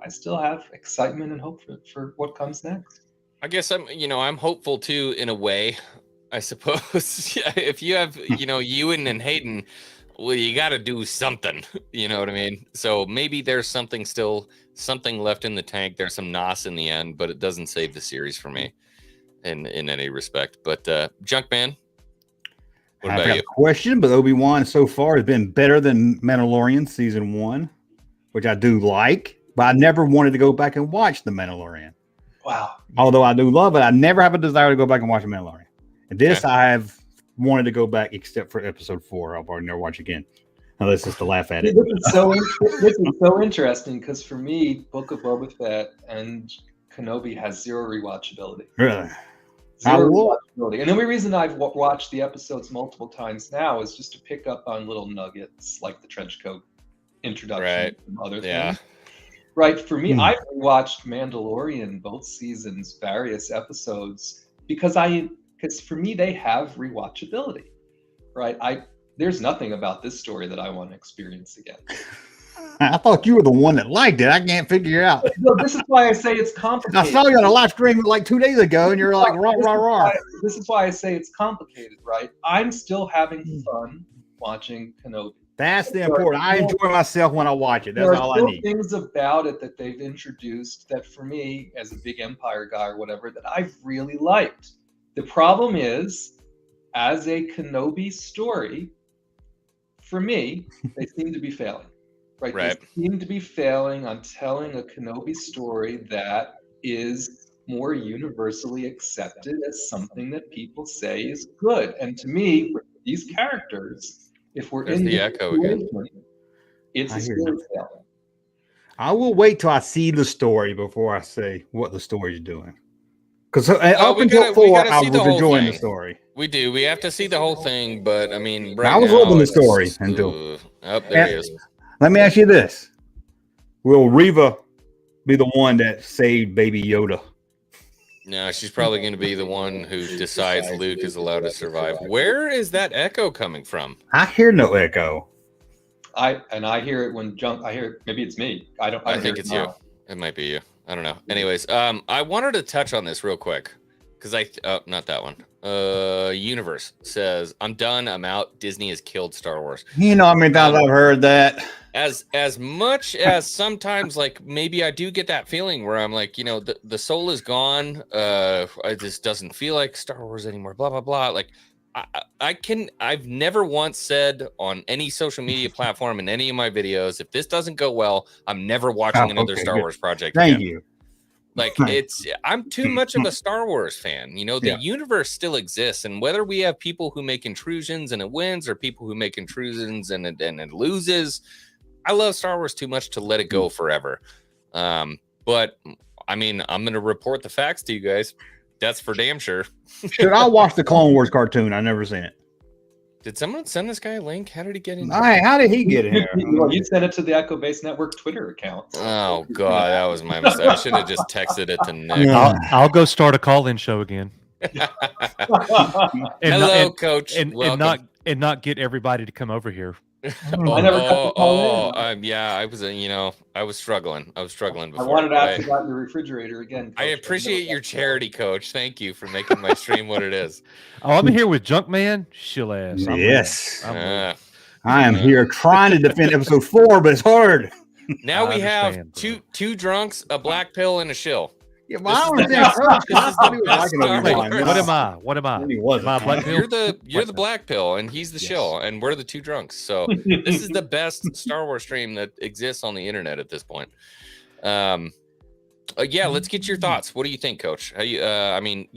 still have excitement and hope for what comes next. I guess I'm hopeful too, in a way, I suppose. If you have, Ewan and Hayden, well, you got to do something, you know what I mean? So maybe there's something left in the tank. There's some nos in the end, but it doesn't save the series for me in any respect. But Junkman, what I've about got you? a question, but Obi-Wan so far has been better than Mandalorian season 1, which I do like, but I never wanted to go back and watch The Mandalorian. Wow. Although I do love it, I never have a desire to go back and watch The Mandalorian. And this I have wanted to go back except for episode 4. I'll probably never watch again. Unless it's to laugh at it. This is so interesting because for me, Book of Boba Fett and Kenobi has 0 rewatchability. Really? 0 rewatchability. And the only reason I've watched the episodes multiple times now is just to pick up on little nuggets like the trench coat introduction and other things. Right. For me, I've watched Mandalorian both seasons, various episodes, because for me they have rewatchability. Right. There's nothing about this story that I want to experience again. I thought you were the one that liked it. I can't figure out. No, this is why I say it's complicated. I saw you on a live stream like 2 days ago, and you're like, rah. This is why I say it's complicated, right? I'm still having fun watching Kenobi. That's the important. I enjoy myself when I watch it. That's all I need. There are things about it that they've introduced that, for me, as a big Empire guy or whatever, that I've really liked. The problem is, as a Kenobi story, for me, they seem to be failing. Right? They seem to be failing on telling a Kenobi story that is more universally accepted as something that people say is good. And to me, these characters, if we're in the echo again, it's a story telling. I will wait till I see the story before I say what the story is doing. Because up we until gotta- we 4, gotta I see was the whole enjoying the thing. story. We do. We have to see the whole thing, but I mean, right I was now, loving the it's- story until. Oh, there he is. Let me ask you this: will Reva be the one that saved Baby Yoda? No, she's probably going to be the one who decides Luke is allowed to survive. Where is that echo coming from? I hear no echo. I hear it when jump. I hear it. Maybe it's me. I don't I think hear it's it you. now. It might be you. I don't know. Anyways, I wanted to touch on this real quick because not that one. Universe says, "I'm done. I'm out. Disney has killed Star Wars." You know, I mean, I've heard that. As much as sometimes, like, maybe I do get that feeling where I'm like, you know, the soul is gone. It just doesn't feel like Star Wars anymore. Blah blah blah. Like, I've never once said on any social media platform in any of my videos, if this doesn't go well, I'm never watching another Star Wars project. Thank again. you. Like, I'm too much of a Star Wars fan. You know, the universe still exists, and whether we have people who make intrusions and it wins, or people who make intrusions and it loses, I love Star Wars too much to let it go forever. But I mean, I'm going to report the facts to you guys. That's for damn sure. Should I watch the Clone Wars cartoon? I never seen it. Did someone send this guy a link? How did he get in? Hey, how did he get here? You sent it to the Echo Base Network Twitter account. Oh God, that was my mistake. I should have just texted it to Nick. Yeah. I'll go start a call-in show again. Hello, Coach. And not get everybody to come over here. I never got the call in. Yeah, I was, I was struggling. I before. I wanted to ask about your refrigerator again. Coach. I appreciate your charity, Coach. Thank you for making my stream what it is. Oh, I'm here with Junkman. Shill ass. Yes. I I am here trying to defend episode 4, but it's hard. Now I we have understand, two drunks, a black pill, and a shill. Yeah, well, I This is the understand. best- this is the best Star Wait, Wars. what am I? What am I? He wasn't. Am I a black pill? You're the black pill, and he's the shill, and we're the two drunks. So this is the best Star Wars stream that exists on the internet at this point. Yeah, let's get your thoughts. What do you think, Coach? How you? I mean,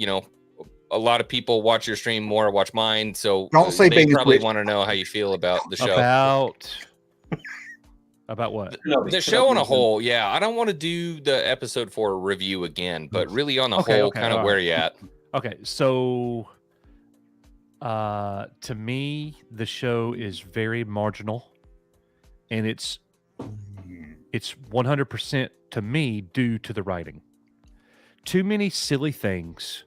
a lot of people watch your stream more, watch mine, so Don't say they baby probably switch. want to know how you feel about the show. About what? The show on a whole, yeah. I don't want to do the episode 4 review again, but really on the whole, kind of where you at. Okay, so to me, the show is very marginal, and it's 100% to me due to the writing. Too many silly things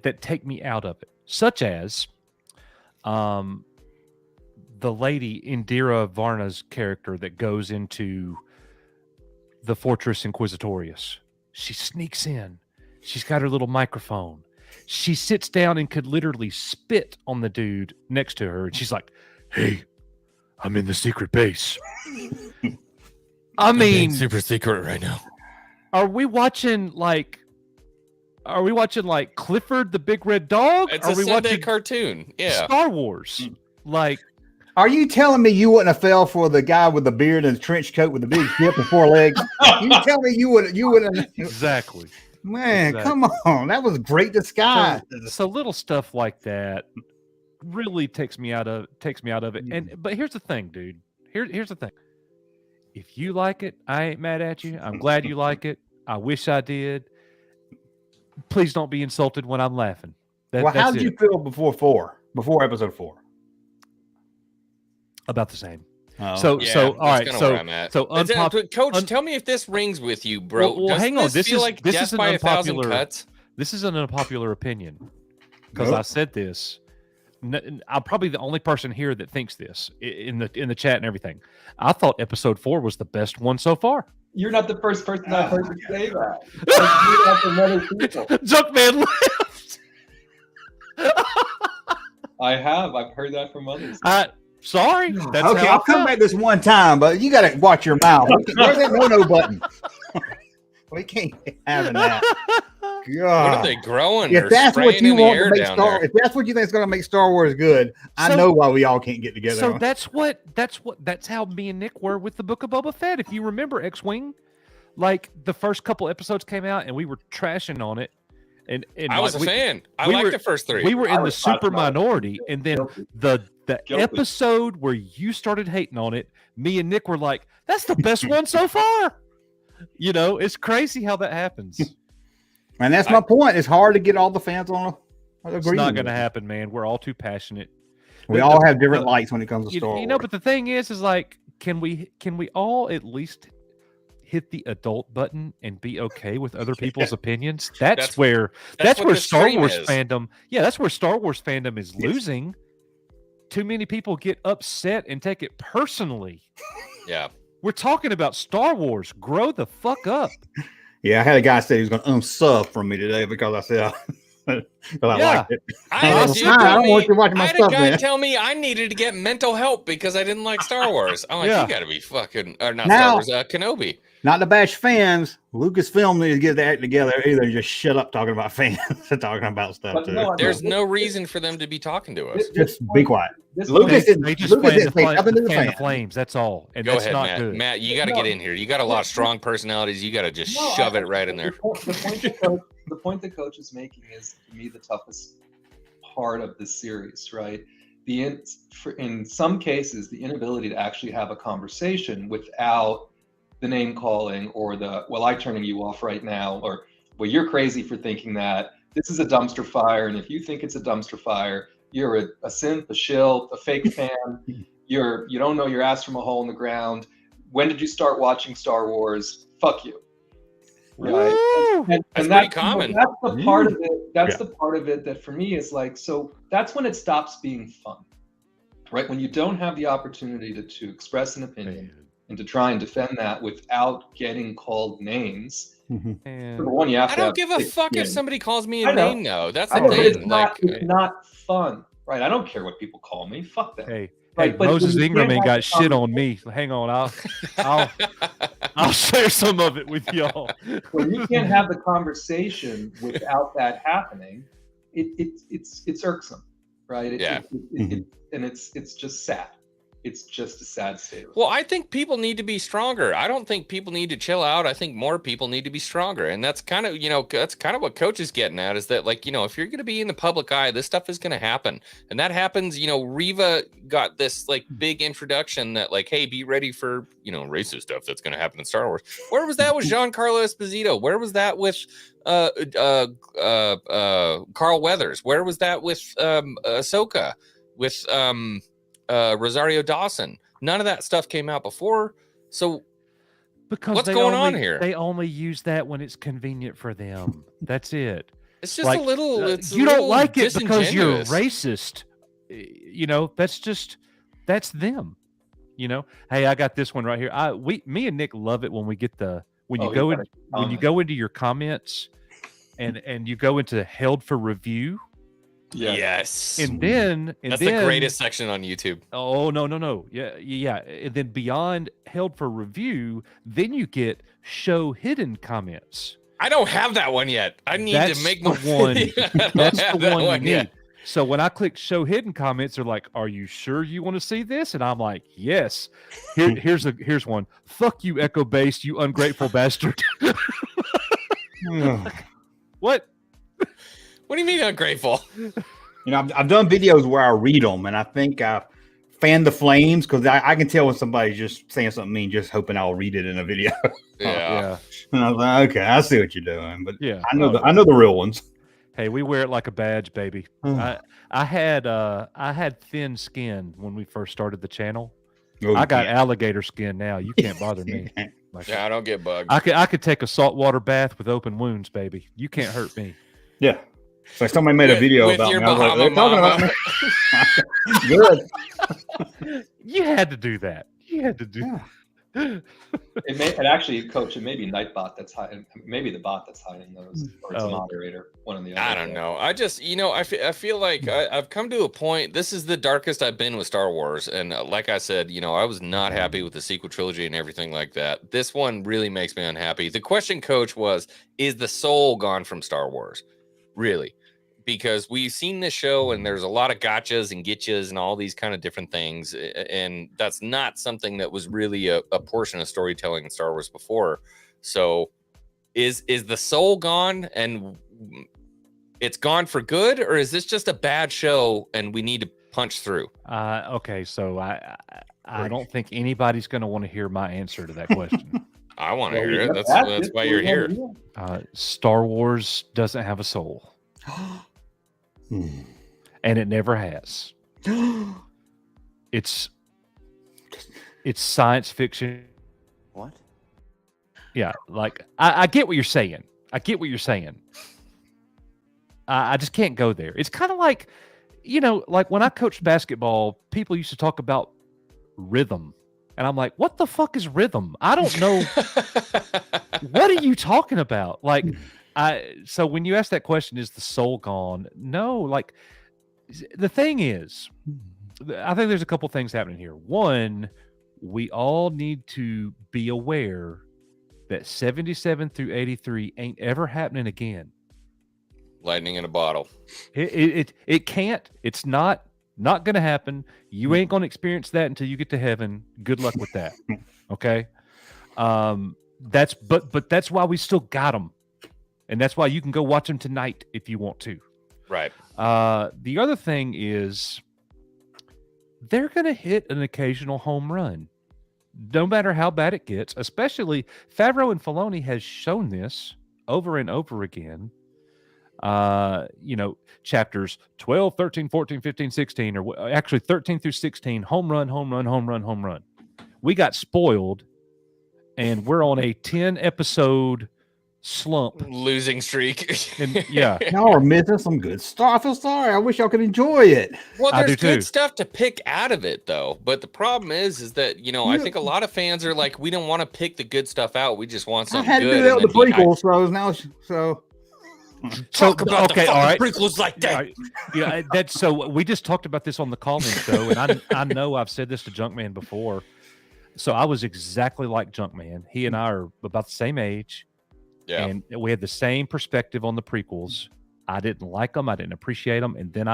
that take me out of it, such as the lady Indira Varna's character that goes into the Fortress Inquisitorius. She sneaks in. She's got her little microphone. She sits down and could literally spit on the dude next to her. And she's like, "Hey, I'm in the secret base." I mean, super secret right now. are we watching like Clifford the Big Red Dog? It's Are a we Sunday watching cartoon. Yeah. Star Wars? Like, Are you telling me you wouldn't have fell for the guy with the beard and the trench coat with the big hip and 4 legs? You tell me you wouldn't? exactly. Man, Exactly. come on. That was great disguise. So little stuff like that really takes me out of it. And but here's the thing, dude. Here's the thing. If you like it, I ain't mad at you. I'm glad you like it. I wish I did. Please don't be insulted when I'm laughing. Well, how did you feel before episode 4? About the same. Oh, So okay. all right. kinda So where I'm at. so Coach, tell me if this rings with you, bro. Well, Doesn't hang on. This feel like this death is an by 1,000 unpopular cuts. This is an unpopular opinion because Nope. I said this. I'm probably the only person here that thinks this in the chat and everything. I thought episode 4 was the best one so far. You're not the first person I've heard to say that. Like, you have from other people. Junkman left. I've heard that from others. Sorry. That's Okay, how I'll come back this one time, but you got to watch your mouth. There's that no button. We can't be having that. What God. are they growing? If or that's what spraying you in the want air to make down Star, there? if that's what you think is going to make Star Wars good, I So- know why we all can't get together. So that's how me and Nick were with the Book of Boba Fett. If you remember X-Wing, like the first couple episodes came out and we were trashing on it. And I was a fan. I we liked were- the first 3. We were I in the was talking super about it. minority, and then Guilty. the Guilty. episode where you started hating on it, me and Nick were like, "That's the best one so far." You know, it's crazy how that happens. And that's my point. It's hard to get all the fans on a It's not going to happen, man. We're all too passionate. We all have different likes when it comes to Star Wars. You know, but the thing is like, can we all at least hit the adult button and be okay with other people's opinions? That's where Star Wars fandom. Yeah, that's where Star Wars fandom is losing. Too many people get upset and take it personally. Yeah. We're talking about Star Wars. Grow the fuck up. Yeah, I had a guy say he was going to unsub from me today because I said I liked it. I had a guy man. tell me I needed to get mental help because I didn't like Star Wars. I'm like, you got to be fucking, or not now, Star Wars, Kenobi. Not to bash fans, Lucasfilm needs to get their act together. Either just shut up talking about fans and talking about stuff too. No, there's no reason for them to be talking to us. Just be quiet. Lucas didn't say nothing to the flames. That's all. And Go that's ahead, not Matt. good. Matt, you got to get in here. You got a lot of strong personalities. You got to just shove it right in there. The point that Coach is making is, to me, the toughest part of this series, right? In some cases, the inability to actually have a conversation without the name calling or the, well, I'm turning you off right now, or, well, you're crazy for thinking that. This is a dumpster fire, and if you think it's a dumpster fire, you're a simp, a shill, a fake fan. You don't know your ass from a hole in the ground. When did you start watching Star Wars? Fuck you. Right. And that's pretty common. That's the part of it. That's the part of it that for me is like, so that's when it stops being fun, right? When you don't have the opportunity to express an opinion and to try and defend that without getting called names. Number one, you have I to don't give a fuck if somebody calls me a name, though. That's the thing. It's not fun, right? I don't care what people call me. Fuck that. Hey, right? Hey, Moses Ingram ain't got shit on me. Hang on, I'll share some of it with y'all. When you can't have the conversation without that happening, it's irksome, right? And it's just sad. It's just a sad state. Well, I think people need to be stronger. I don't think people need to chill out. I think more people need to be stronger. And that's kind of, that's kind of what Coach is getting at, is that, like, if you're going to be in the public eye, this stuff is going to happen. And that happens, Riva got this like big introduction that, like, hey, be ready for, racist stuff that's going to happen in Star Wars. Where was that with Giancarlo Esposito? Where was that with Carl Weathers? Where was that with Ahsoka? With Rosario Dawson? None of that stuff came out before. So because what's going on here? They only use that when it's convenient for them. That's it. It's just a little. You don't like it because you're racist. That's them. Hey, I got this one right here. Me and Nick love it when we get when you go into your comments and you go into held for review. Yes. And then that's the greatest section on YouTube. Oh, no. Yeah. And then beyond held for review, then you get show hidden comments. I don't have that one yet. I need to make the one. That's the one you need. Yet. So when I click show hidden comments, they're like, "Are you sure you want to see this?" And I'm like, "Yes." Here's one. Fuck you, Echo Base, you ungrateful bastard. What? What do you mean ungrateful? I've done videos where I read them, and I think I fan the flames because I can tell when somebody's just saying something mean, just hoping I'll read it in a video. Yeah. And I was like, okay, I see what you're doing, but yeah, I know the real ones. Hey, we wear it like a badge, baby. I had thin skin when we first started the channel. I got alligator skin now. You can't bother me. I don't get bugged. I could take a saltwater bath with open wounds, baby. You can't hurt me. Yeah. So somebody made a video about me. I was like, they're talking about me. Good. You had to do that. It actually, Coach, it may be Nightbot that's hiding. Maybe the bot that's hiding those, or it's a moderator. One of the other. I don't know. I just, I feel like I've come to a point. This is the darkest I've been with Star Wars, and like I said, I was not happy with the sequel trilogy and everything like that. This one really makes me unhappy. The question, Coach, was: is the soul gone from Star Wars? Really? Because we've seen this show and there's a lot of gotchas and getchas and all these kind of different things. And that's not something that was really a portion of storytelling in Star Wars before. So is the soul gone and it's gone for good? Or is this just a bad show and we need to punch through? Okay. So I don't think anybody's going to want to hear my answer to that question. I want to Well, hear we it. got That's that. why you're here. Star Wars doesn't have a soul, and it never has. It's science fiction. What? Yeah, like I get what you're saying. I get what you're saying. I just can't go there. It's kind of like, like when I coached basketball, people used to talk about rhythm. And I'm like, what the fuck is rhythm? I don't know. What are you talking about? Like, so when you ask that question, is the soul gone? No, like the thing is, I think there's a couple things happening here. One, we all need to be aware that 77 through 83 ain't ever happening again. Lightning in a bottle. It can't. It's not going to happen. You ain't going to experience that until you get to heaven. Good luck with that. Okay. That's why we still got them, and that's why you can go watch them tonight if you want to. Right. The other thing is they're going to hit an occasional home run, no matter how bad it gets. Especially Favreau and Filoni has shown this over and over again. Chapters 12, 13, 14, 15, 16, or actually 13 through 16, home run, home run, home run, home run. We got spoiled, and we're on a 10 episode slump. Losing streak. And yeah. Y'all are missing some good stuff. I feel sorry. I wish y'all could enjoy it. Well, I there's do good too. stuff to pick out of it, though. But the problem is that, I think a lot of fans are like, we don't want to pick the good stuff out. We just want I something had to good. do that and with the then prequels, so talk about the fucking all right. prequels like that. Yeah, that's so. We just talked about this on the call-in show, and I know I've said this to Junkman before. So I was exactly like Junkman. He and I are about the same age, and we had the same perspective on the prequels. I didn't like them. I didn't appreciate them, and then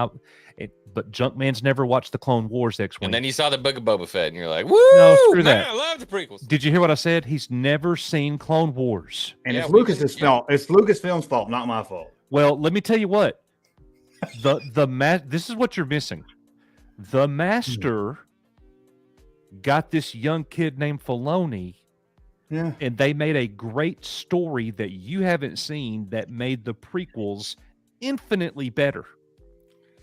but Junkman's never watched the Clone Wars X-Wing. And then you saw the Book of Boba Fett, and you're like, "Woo! No, screw that. I love the prequels." Did you hear what I said? He's never seen Clone Wars. and it's Lucas's fault. It's Lucasfilm's fault, not my fault. Well, let me tell you what. This is what you're missing. The master got this young kid named Filoni, and they made a great story that you haven't seen that made the prequels infinitely better.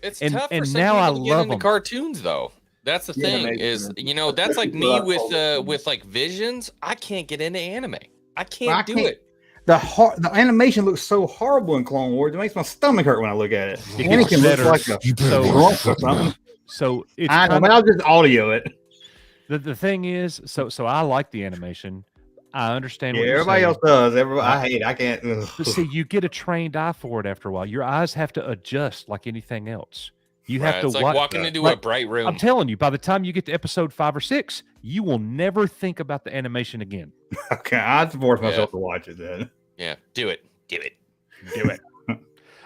It's And- tough for and some now people I to get love into them. cartoons, though. That's the thing is, that's like me with like Visions. I can't get into anime. I can't do it. The animation looks so horrible in Clone Wars. It makes my stomach hurt when I look at it. It Anakin gets looks better. like a grump or something. So it's I know, kind but I'll just audio it. the thing is, so I like the animation. I understand. Yeah, what you're everybody saying. else does. I hate it. I can't. But see, you get a trained eye for it after a while. Your eyes have to adjust like anything else. You have to It's like watch. walking into a bright room. I'm telling you, by the time you get to episode 5 or 6, you will never think about the animation again. Okay, I'd force myself to watch it then. Yeah, do it.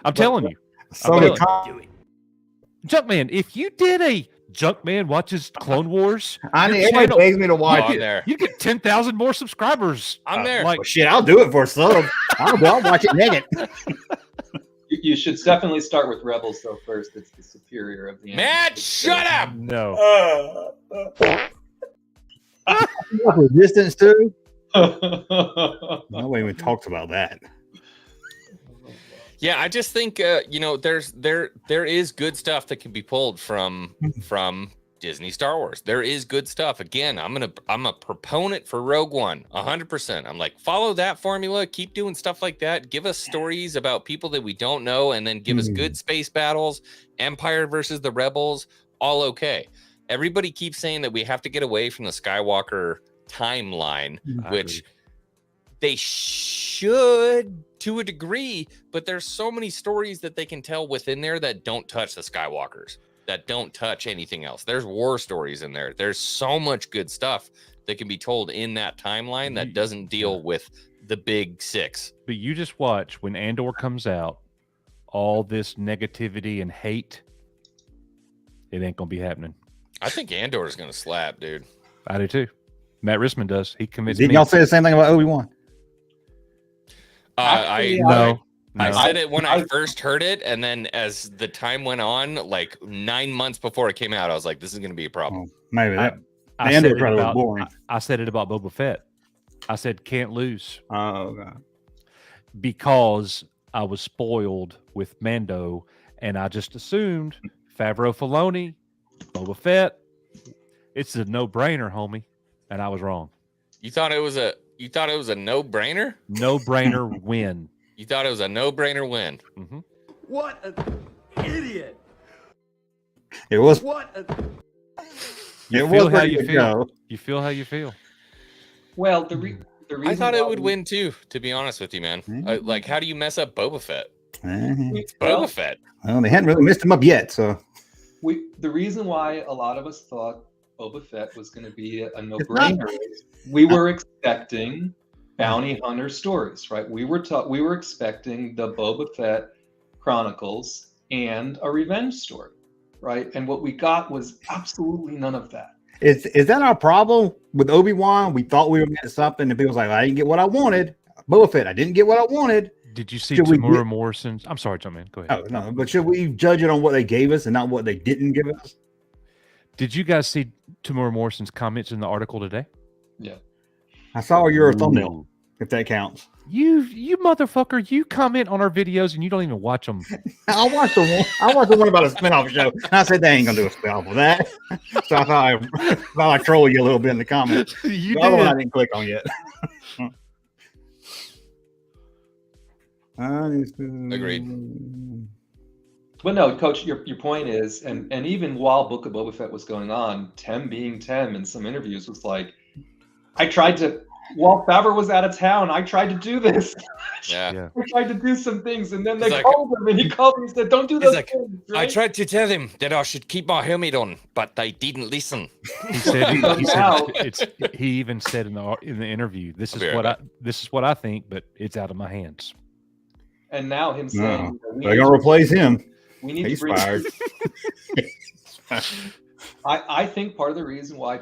I'm telling you. So I'm the telling you. Junkman, if you did a Junkman watches Clone Wars, I your need everybody channel- begs me to watch I'm it. there. you get 10,000 more subscribers. I'm there. Like, Well, shit, I'll do it for a sub. I'll watch it naked. You should definitely start with Rebels though first. It's the superior of the. Matt, shut up. no. Resistance too. Nobody even talks about that. Yeah, I just think there is good stuff that can be pulled from Disney Star Wars. There is good stuff. Again, I'm a proponent for Rogue One, 100%. I'm like, follow that formula, keep doing stuff like that. Give us stories about people that we don't know, and then give us good space battles. Empire versus the Rebels, all okay. Everybody keeps saying that we have to get away from the Skywalker timeline, which they should to a degree, but there's so many stories that they can tell within there that don't touch the Skywalkers, that don't touch anything else. There's war stories in there. There's so much good stuff that can be told in that timeline that doesn't deal with the big 6. But you just watch when Andor comes out, all this negativity and hate, it ain't gonna be happening. I think Andor is going to slap, dude. I do too. Matt Rissman does. He convinced Didn't me. y'all say the same thing about Obi-Wan? Actually, No. I No. said it when I first heard it, and then as the time went on, like 9 months before it came out, I was like, "This is going to be a problem." Maybe that. I Andor said it probably was about boring. I said it about Boba Fett. I said can't lose Oh, God. because I was spoiled with Mando, and I just assumed Favreau, Filoni, Boba Fett. It's a no-brainer, homie, and I was wrong. You thought it was a no-brainer? No-brainer win. You thought it was a no-brainer win. Mm-hmm. What an idiot! It was. What a... You It feel was how ready you to feel. go. You feel how you feel. Well, the reason I thought it why would we- win too, to be honest with you, man. Like, how do you mess up Boba Fett? It's Well- Boba Fett. Well, they hadn't really messed him up yet, so. The reason why a lot of us thought Boba Fett was going to be a no-brainer is we were expecting bounty hunter stories, right? We were expecting the Boba Fett Chronicles and a revenge story, right? And what we got was absolutely none of that. Is that our problem with Obi-Wan? We thought we were getting something, and people was like, I didn't get what I wanted. Boba Fett, I didn't get what I wanted. Did you see Should we Tamura get- Morrison's? I'm sorry, John, man. Go ahead. Oh, no, but should we judge it on what they gave us and not what they didn't give us? Did you guys see Tamura Morrison's comments in the article today? Yeah. I saw your thumbnail, if that counts. You motherfucker! You comment on our videos and you don't even watch them. I watched the one about a spinoff show, and I said they ain't gonna do a spinoff of that. So I thought I'd troll you a little bit in the comments. You The other one I did. didn't click on yet. Agreed. But no, Coach, your point is, and even while Book of Boba Fett was going on, Tem being Tem in some interviews was like, while Favreau was out of town, I tried to do this. Yeah. Yeah. I tried to do some things, and then He's they like- called him, and he called me and said, "Don't do He's those like, things." I Right? tried to tell them that I should keep my helmet on, but they didn't listen. He said he Now- said it's. He even said in the interview, "This I'll is be what right this is what I think, but it's out of my hands." And now him No, saying, they're gonna replace him. we need He's to bring. fired. I think part of the reason why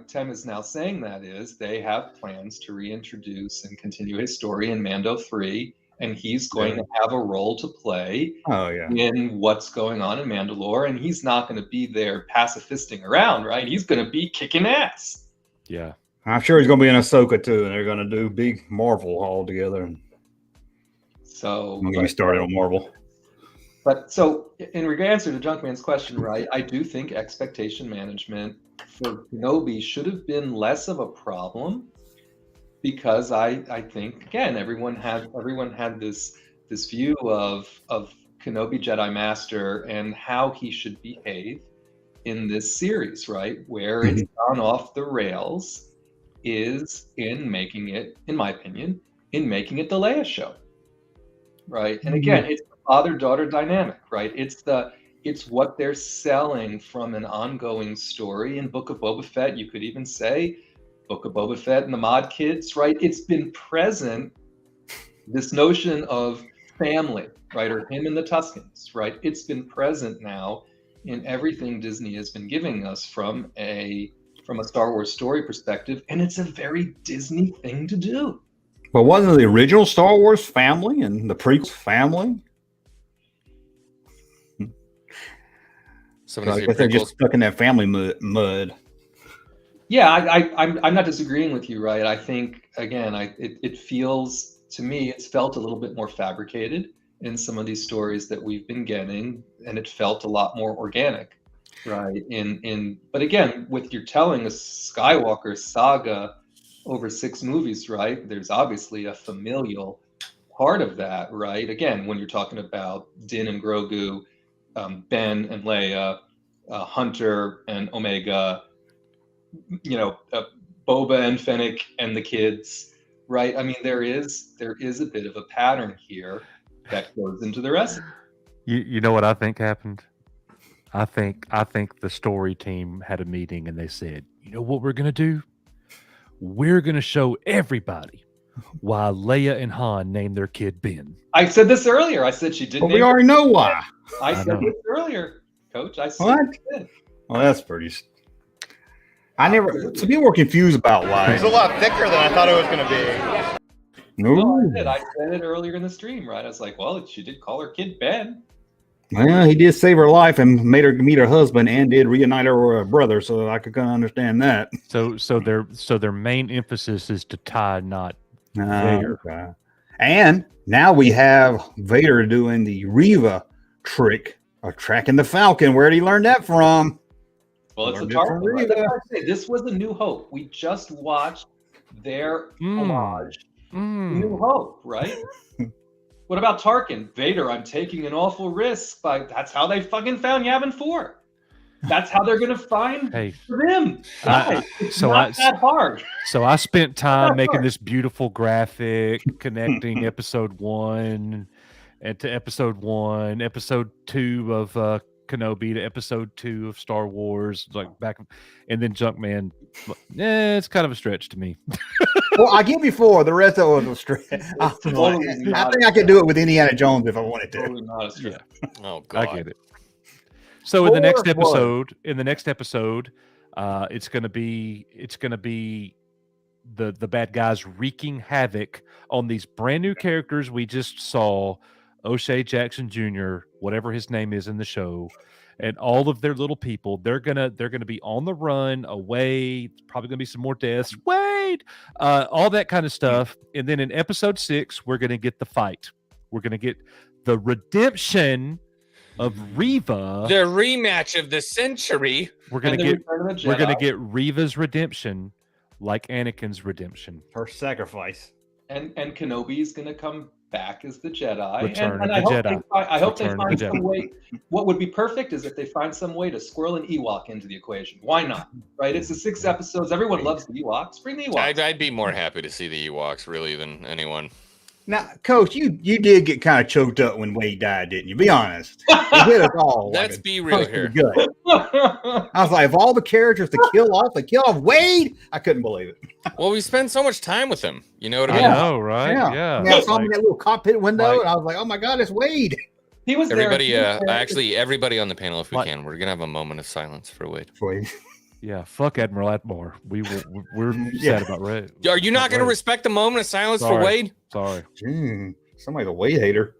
Tem is now saying that is they have plans to reintroduce and continue his story in Mando 3, and he's going to have a role to play Oh yeah. in what's going on in Mandalore, and he's not going to be there pacifisting around, right? He's going to be kicking ass. Yeah. I'm sure he's gonna be in Ahsoka too, and they're gonna do big Marvel all together. And So I'm gonna be started on Marvel. But so, in regards to Junkman's question, right, I do think expectation management for Kenobi should have been less of a problem, because I think again everyone had this view of Kenobi Jedi Master and how he should behave in this series, right? Where it's gone off the rails is in making it, in my opinion, in making it the Leia show, right? And again, it's father-daughter dynamic, right? It's what they're selling from an ongoing story in Book of Boba Fett. You could even say Book of Boba Fett and the Mod Kids, right? It's been present, this notion of family, right? Or him and the Tuscans, right? It's been present now in everything Disney has been giving us from a Star Wars story perspective, and it's a very Disney thing to do. But wasn't the original Star Wars family and the prequel family? So Somebody I say guess they're just prequels. stuck in that family mud. Yeah, I'm not disagreeing with you, right? I think again, it feels to me it's felt a little bit more fabricated in some of these stories that we've been getting, and it felt a lot more organic, right? But again, with you're telling a Skywalker saga over 6 movies, right? There's obviously a familial part of that, right? Again, when you're talking about Din and Grogu, Ben and Leia, Hunter and Omega, Boba and Fennec and the kids, right? I mean, there is a bit of a pattern here that goes into the rest. You know what I think happened? I think the story team had a meeting and they said, you know what we're gonna do? We're gonna show everybody why Leia and Han named their kid Ben. I said this earlier. I said she didn't. But we already know why. I I said know. this earlier, Coach. I said What? it. Well, that's pretty. I never. Some people were confused about why. It's a lot thicker than I thought it was going to be. No, No. I did. I said it earlier in the stream, right? I was like, well, she did call her kid Ben. Well, he did save her life and made her meet her husband, and did reunite her with her brother. So I could kind of understand that. So their main emphasis is to tie, not Vader. Okay. And now we have Vader doing the Reva trick of tracking the Falcon. Where did he learn that from? Well, it's a Learned it Tarkin. from Right? Reva. That's why I say this was A New Hope. We just watched their homage to New Hope, right? What about Tarkin? Vader, I'm taking an awful risk. That's how they fucking found Yavin 4. That's how they're gonna find them. It's not that hard. So I spent time making this beautiful graphic connecting episode 1 and to episode 1, episode 2 of Kenobi to episode 2 of Star Wars, like back, and then Junkman. It's kind of a stretch to me. Well, I give you 4. The rest of it was a stretch. I think I could do it with Indiana Jones if I wanted to. Totally not a stretch. Yeah. Oh God. I get it. So in the next episode, it's gonna be the bad guys wreaking havoc on these brand new characters we just saw, O'Shea Jackson Jr., whatever his name is in the show, and all of their little people. They're gonna be on the run, away. Probably gonna be some more deaths. Wait, all that kind of stuff. And then in episode 6, we're gonna get the fight. We're gonna get the redemption of Reva, the rematch of the century. We're gonna get Reva's redemption, like Anakin's redemption. Her sacrifice. And Kenobi's gonna come back as the Jedi. Return and of the Jedi. I hope they Return of find the some Jedi. way. What would be perfect is if they find some way to squirrel an Ewok into the equation. Why not? Right? It's the 6 episodes. Everyone loves the Ewoks. Bring the Ewoks. I'd be more happy to see the Ewoks really than anyone. Now, Coach, you did get kind of choked up when Wade died, didn't you? Be honest. It hit us all. Let's be real here. Good. I was like, if all the characters to kill off Wade, I couldn't believe it. Well, we spend so much time with him. You know what I mean? I know, right? Yeah. I saw him in that little cockpit window, and I was like, oh my God, it's Wade. He was Everybody, there. actually, everybody on the panel, if we can, we're gonna have a moment of silence for Wade. Yeah, fuck Admiral Atmore. We're sad about Ray. Are you not going to respect the moment of silence for Wade? Sorry. Somebody's a Wade hater.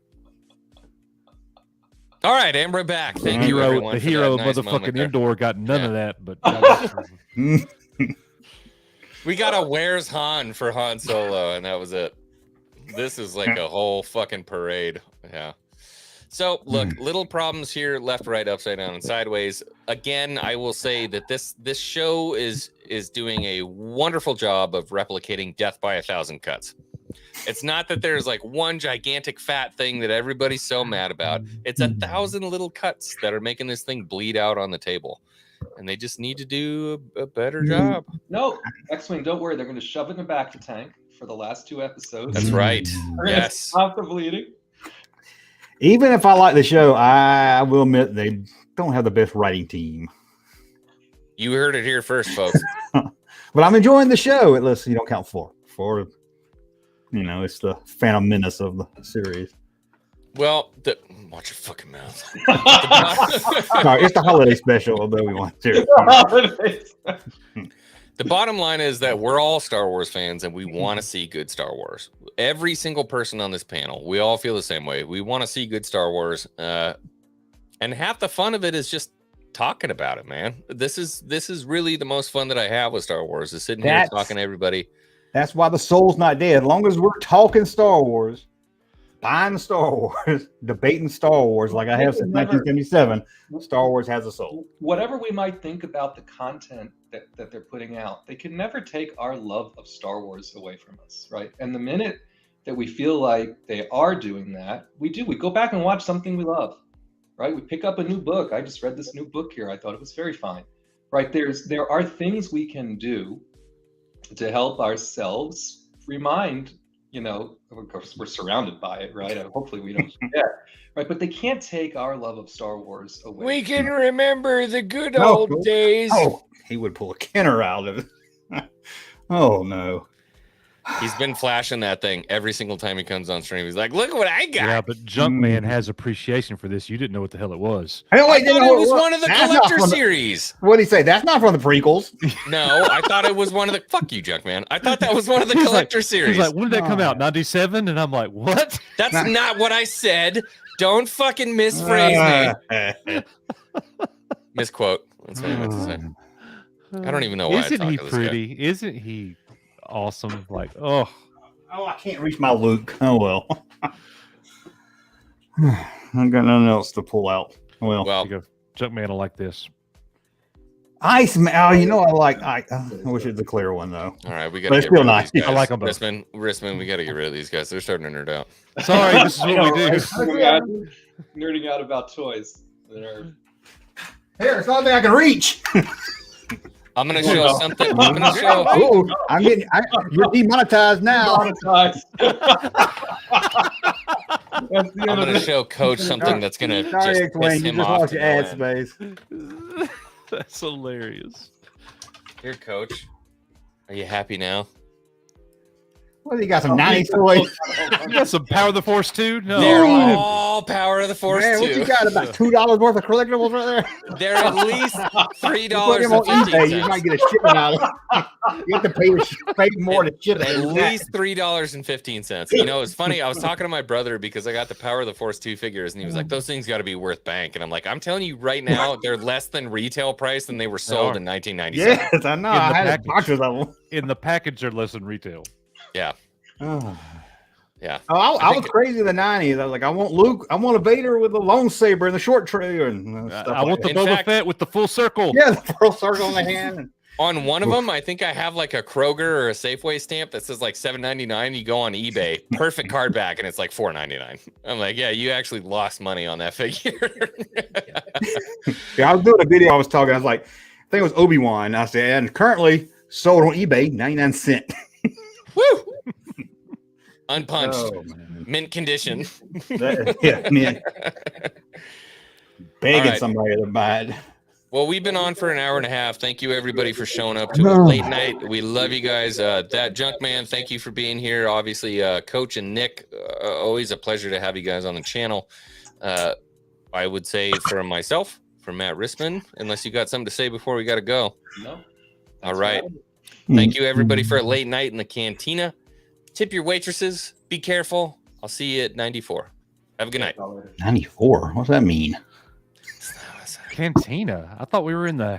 All right, and we're back. Thank you, everyone. The for hero that of nice motherfucking moment there. Endor got none of that, but we got a Where's Han for Han Solo, and that was it. This is like a whole fucking parade. Yeah. So look, little problems here, left, right, upside down, and sideways. Again, I will say that this show is doing a wonderful job of replicating death by 1,000 cuts. It's not that there's like one gigantic fat thing that everybody's so mad about. It's 1,000 little cuts that are making this thing bleed out on the table, and they just need to do a better job. No, X-Wing, don't worry. They're going to shove it in the back of the tank for the last 2 episodes. That's right. Yes. Stop the bleeding. Even if I like the show, I will admit they don't have the best writing team. You heard it here first, folks. But I'm enjoying the show. Unless you don't count 4. 4, it's the Phantom Menace of the series. Well, watch your fucking mouth. Sorry, it's the holiday special, although we want to. The bottom line is that we're all Star Wars fans and we want to see good Star Wars. Every single person on this panel, we all feel the same way. We want to see good Star Wars. And half the fun of it is just talking about it, man. This is really the most fun that I have with Star Wars, is sitting here talking to everybody. That's why the soul's not dead. As long as we're talking Star Wars, buying Star Wars, debating Star Wars like I have since 1977, Star Wars has a soul. Whatever we might think about the content that they're putting out, they can never take our love of Star Wars away from us, right? And the minute that we feel like they are doing that, we go back and watch something we love, right? We pick up a new book. I just read this new book here. I thought it was very fine, right? There are things we can do to help ourselves remind, of course we're surrounded by it, right? Hopefully we don't forget, right? But they can't take our love of Star Wars away. We can remember the good old days. Oh, he would pull a Kenner out of it. Oh no. He's been flashing that thing every single time he comes on stream. He's like, look what I got. Yeah, but Junkman has appreciation for this. You didn't know what the hell it was. I thought it was one of the collector series. What did he say? That's not from the prequels. No, I thought it was one of the... Fuck you, Junkman. I thought that was one of the collector series. He's like, when did that come out? 97? And I'm like, what? That's not what I said. Don't fucking misphrase me. Misquote. That's what I meant to say. I don't even know why. Isn't I he talk to this guy. pretty? Isn't he awesome? Like, oh, Oh, I can't reach my Luke. Oh well. I've got nothing else to pull out. Well, Well, you go, Junkman will like this. Iceman. Oh, you know I like. I wish it's a clear one though. all right, we got But to it's get rid still of nice. these guys. I like 'em both. Rissman, we got to get rid of these guys. They're starting to nerd out. Sorry, this is what we do. Nerding out about toys. That are... Here, it's the only thing I can reach. I'm gonna show something. I'm gonna show. Oh, you're demonetized now. Monetized. That's the I'm end of gonna it. show Coach something that's gonna Sorry, just X-Wing, piss you him just off. lost to your no ad end. space. That's hilarious. Here, Coach. Are you happy now? Well, you got some 90s toys. You got some Power of the Force too? No. They're all Power of the Force Man, what too. you got? About $2 worth of collectibles right there? They're at least $3 You put them on eBay, you might get a shipment out of it. You have to pay more to ship it. At least $3.15. You know, it's funny. I was talking to my brother because I got the Power of the Force 2 figures, and he was like, "Those things got to be worth bank." And I'm like, "I'm telling you right now, they're less than retail price than they were sold in 1997." Yes, I know. In the I had package. boxes of them. In the package, they're less than retail. Yeah, Oh. yeah. I was crazy in the 90s. I was like, I want Luke. I want a Vader with a long saber and the short tree and stuff I want the In Boba fact- Fett with the full circle. Yeah, the pearl circle in the hand. On one of them, I think I have like a Kroger or a Safeway stamp that says like $7.99. You go on eBay, perfect card back, and it's like $4.99. I'm like, yeah, you actually lost money on that figure. Yeah, I was doing a video. I was talking. I was like, I think it was Obi-Wan. I said, and currently sold on eBay, 99 cents. Woo! Unpunched, Oh, man. mint condition. Yeah, man. Begging All right. somebody to buy it. Well, we've been on for an hour and a half. Thank you, everybody, for showing up to a late night. We love you guys. That Junkman, thank you for being here. Obviously, Coach and Nick, always a pleasure to have you guys on the channel. I would say for myself, for Matt Rissman, unless you got something to say before we got to go. No. All right. Thank you, everybody, for a late night in the cantina. Tip your waitresses. Be careful. I'll see you at 94. Have a good night. 94. What's that mean? Cantina. I thought we were in the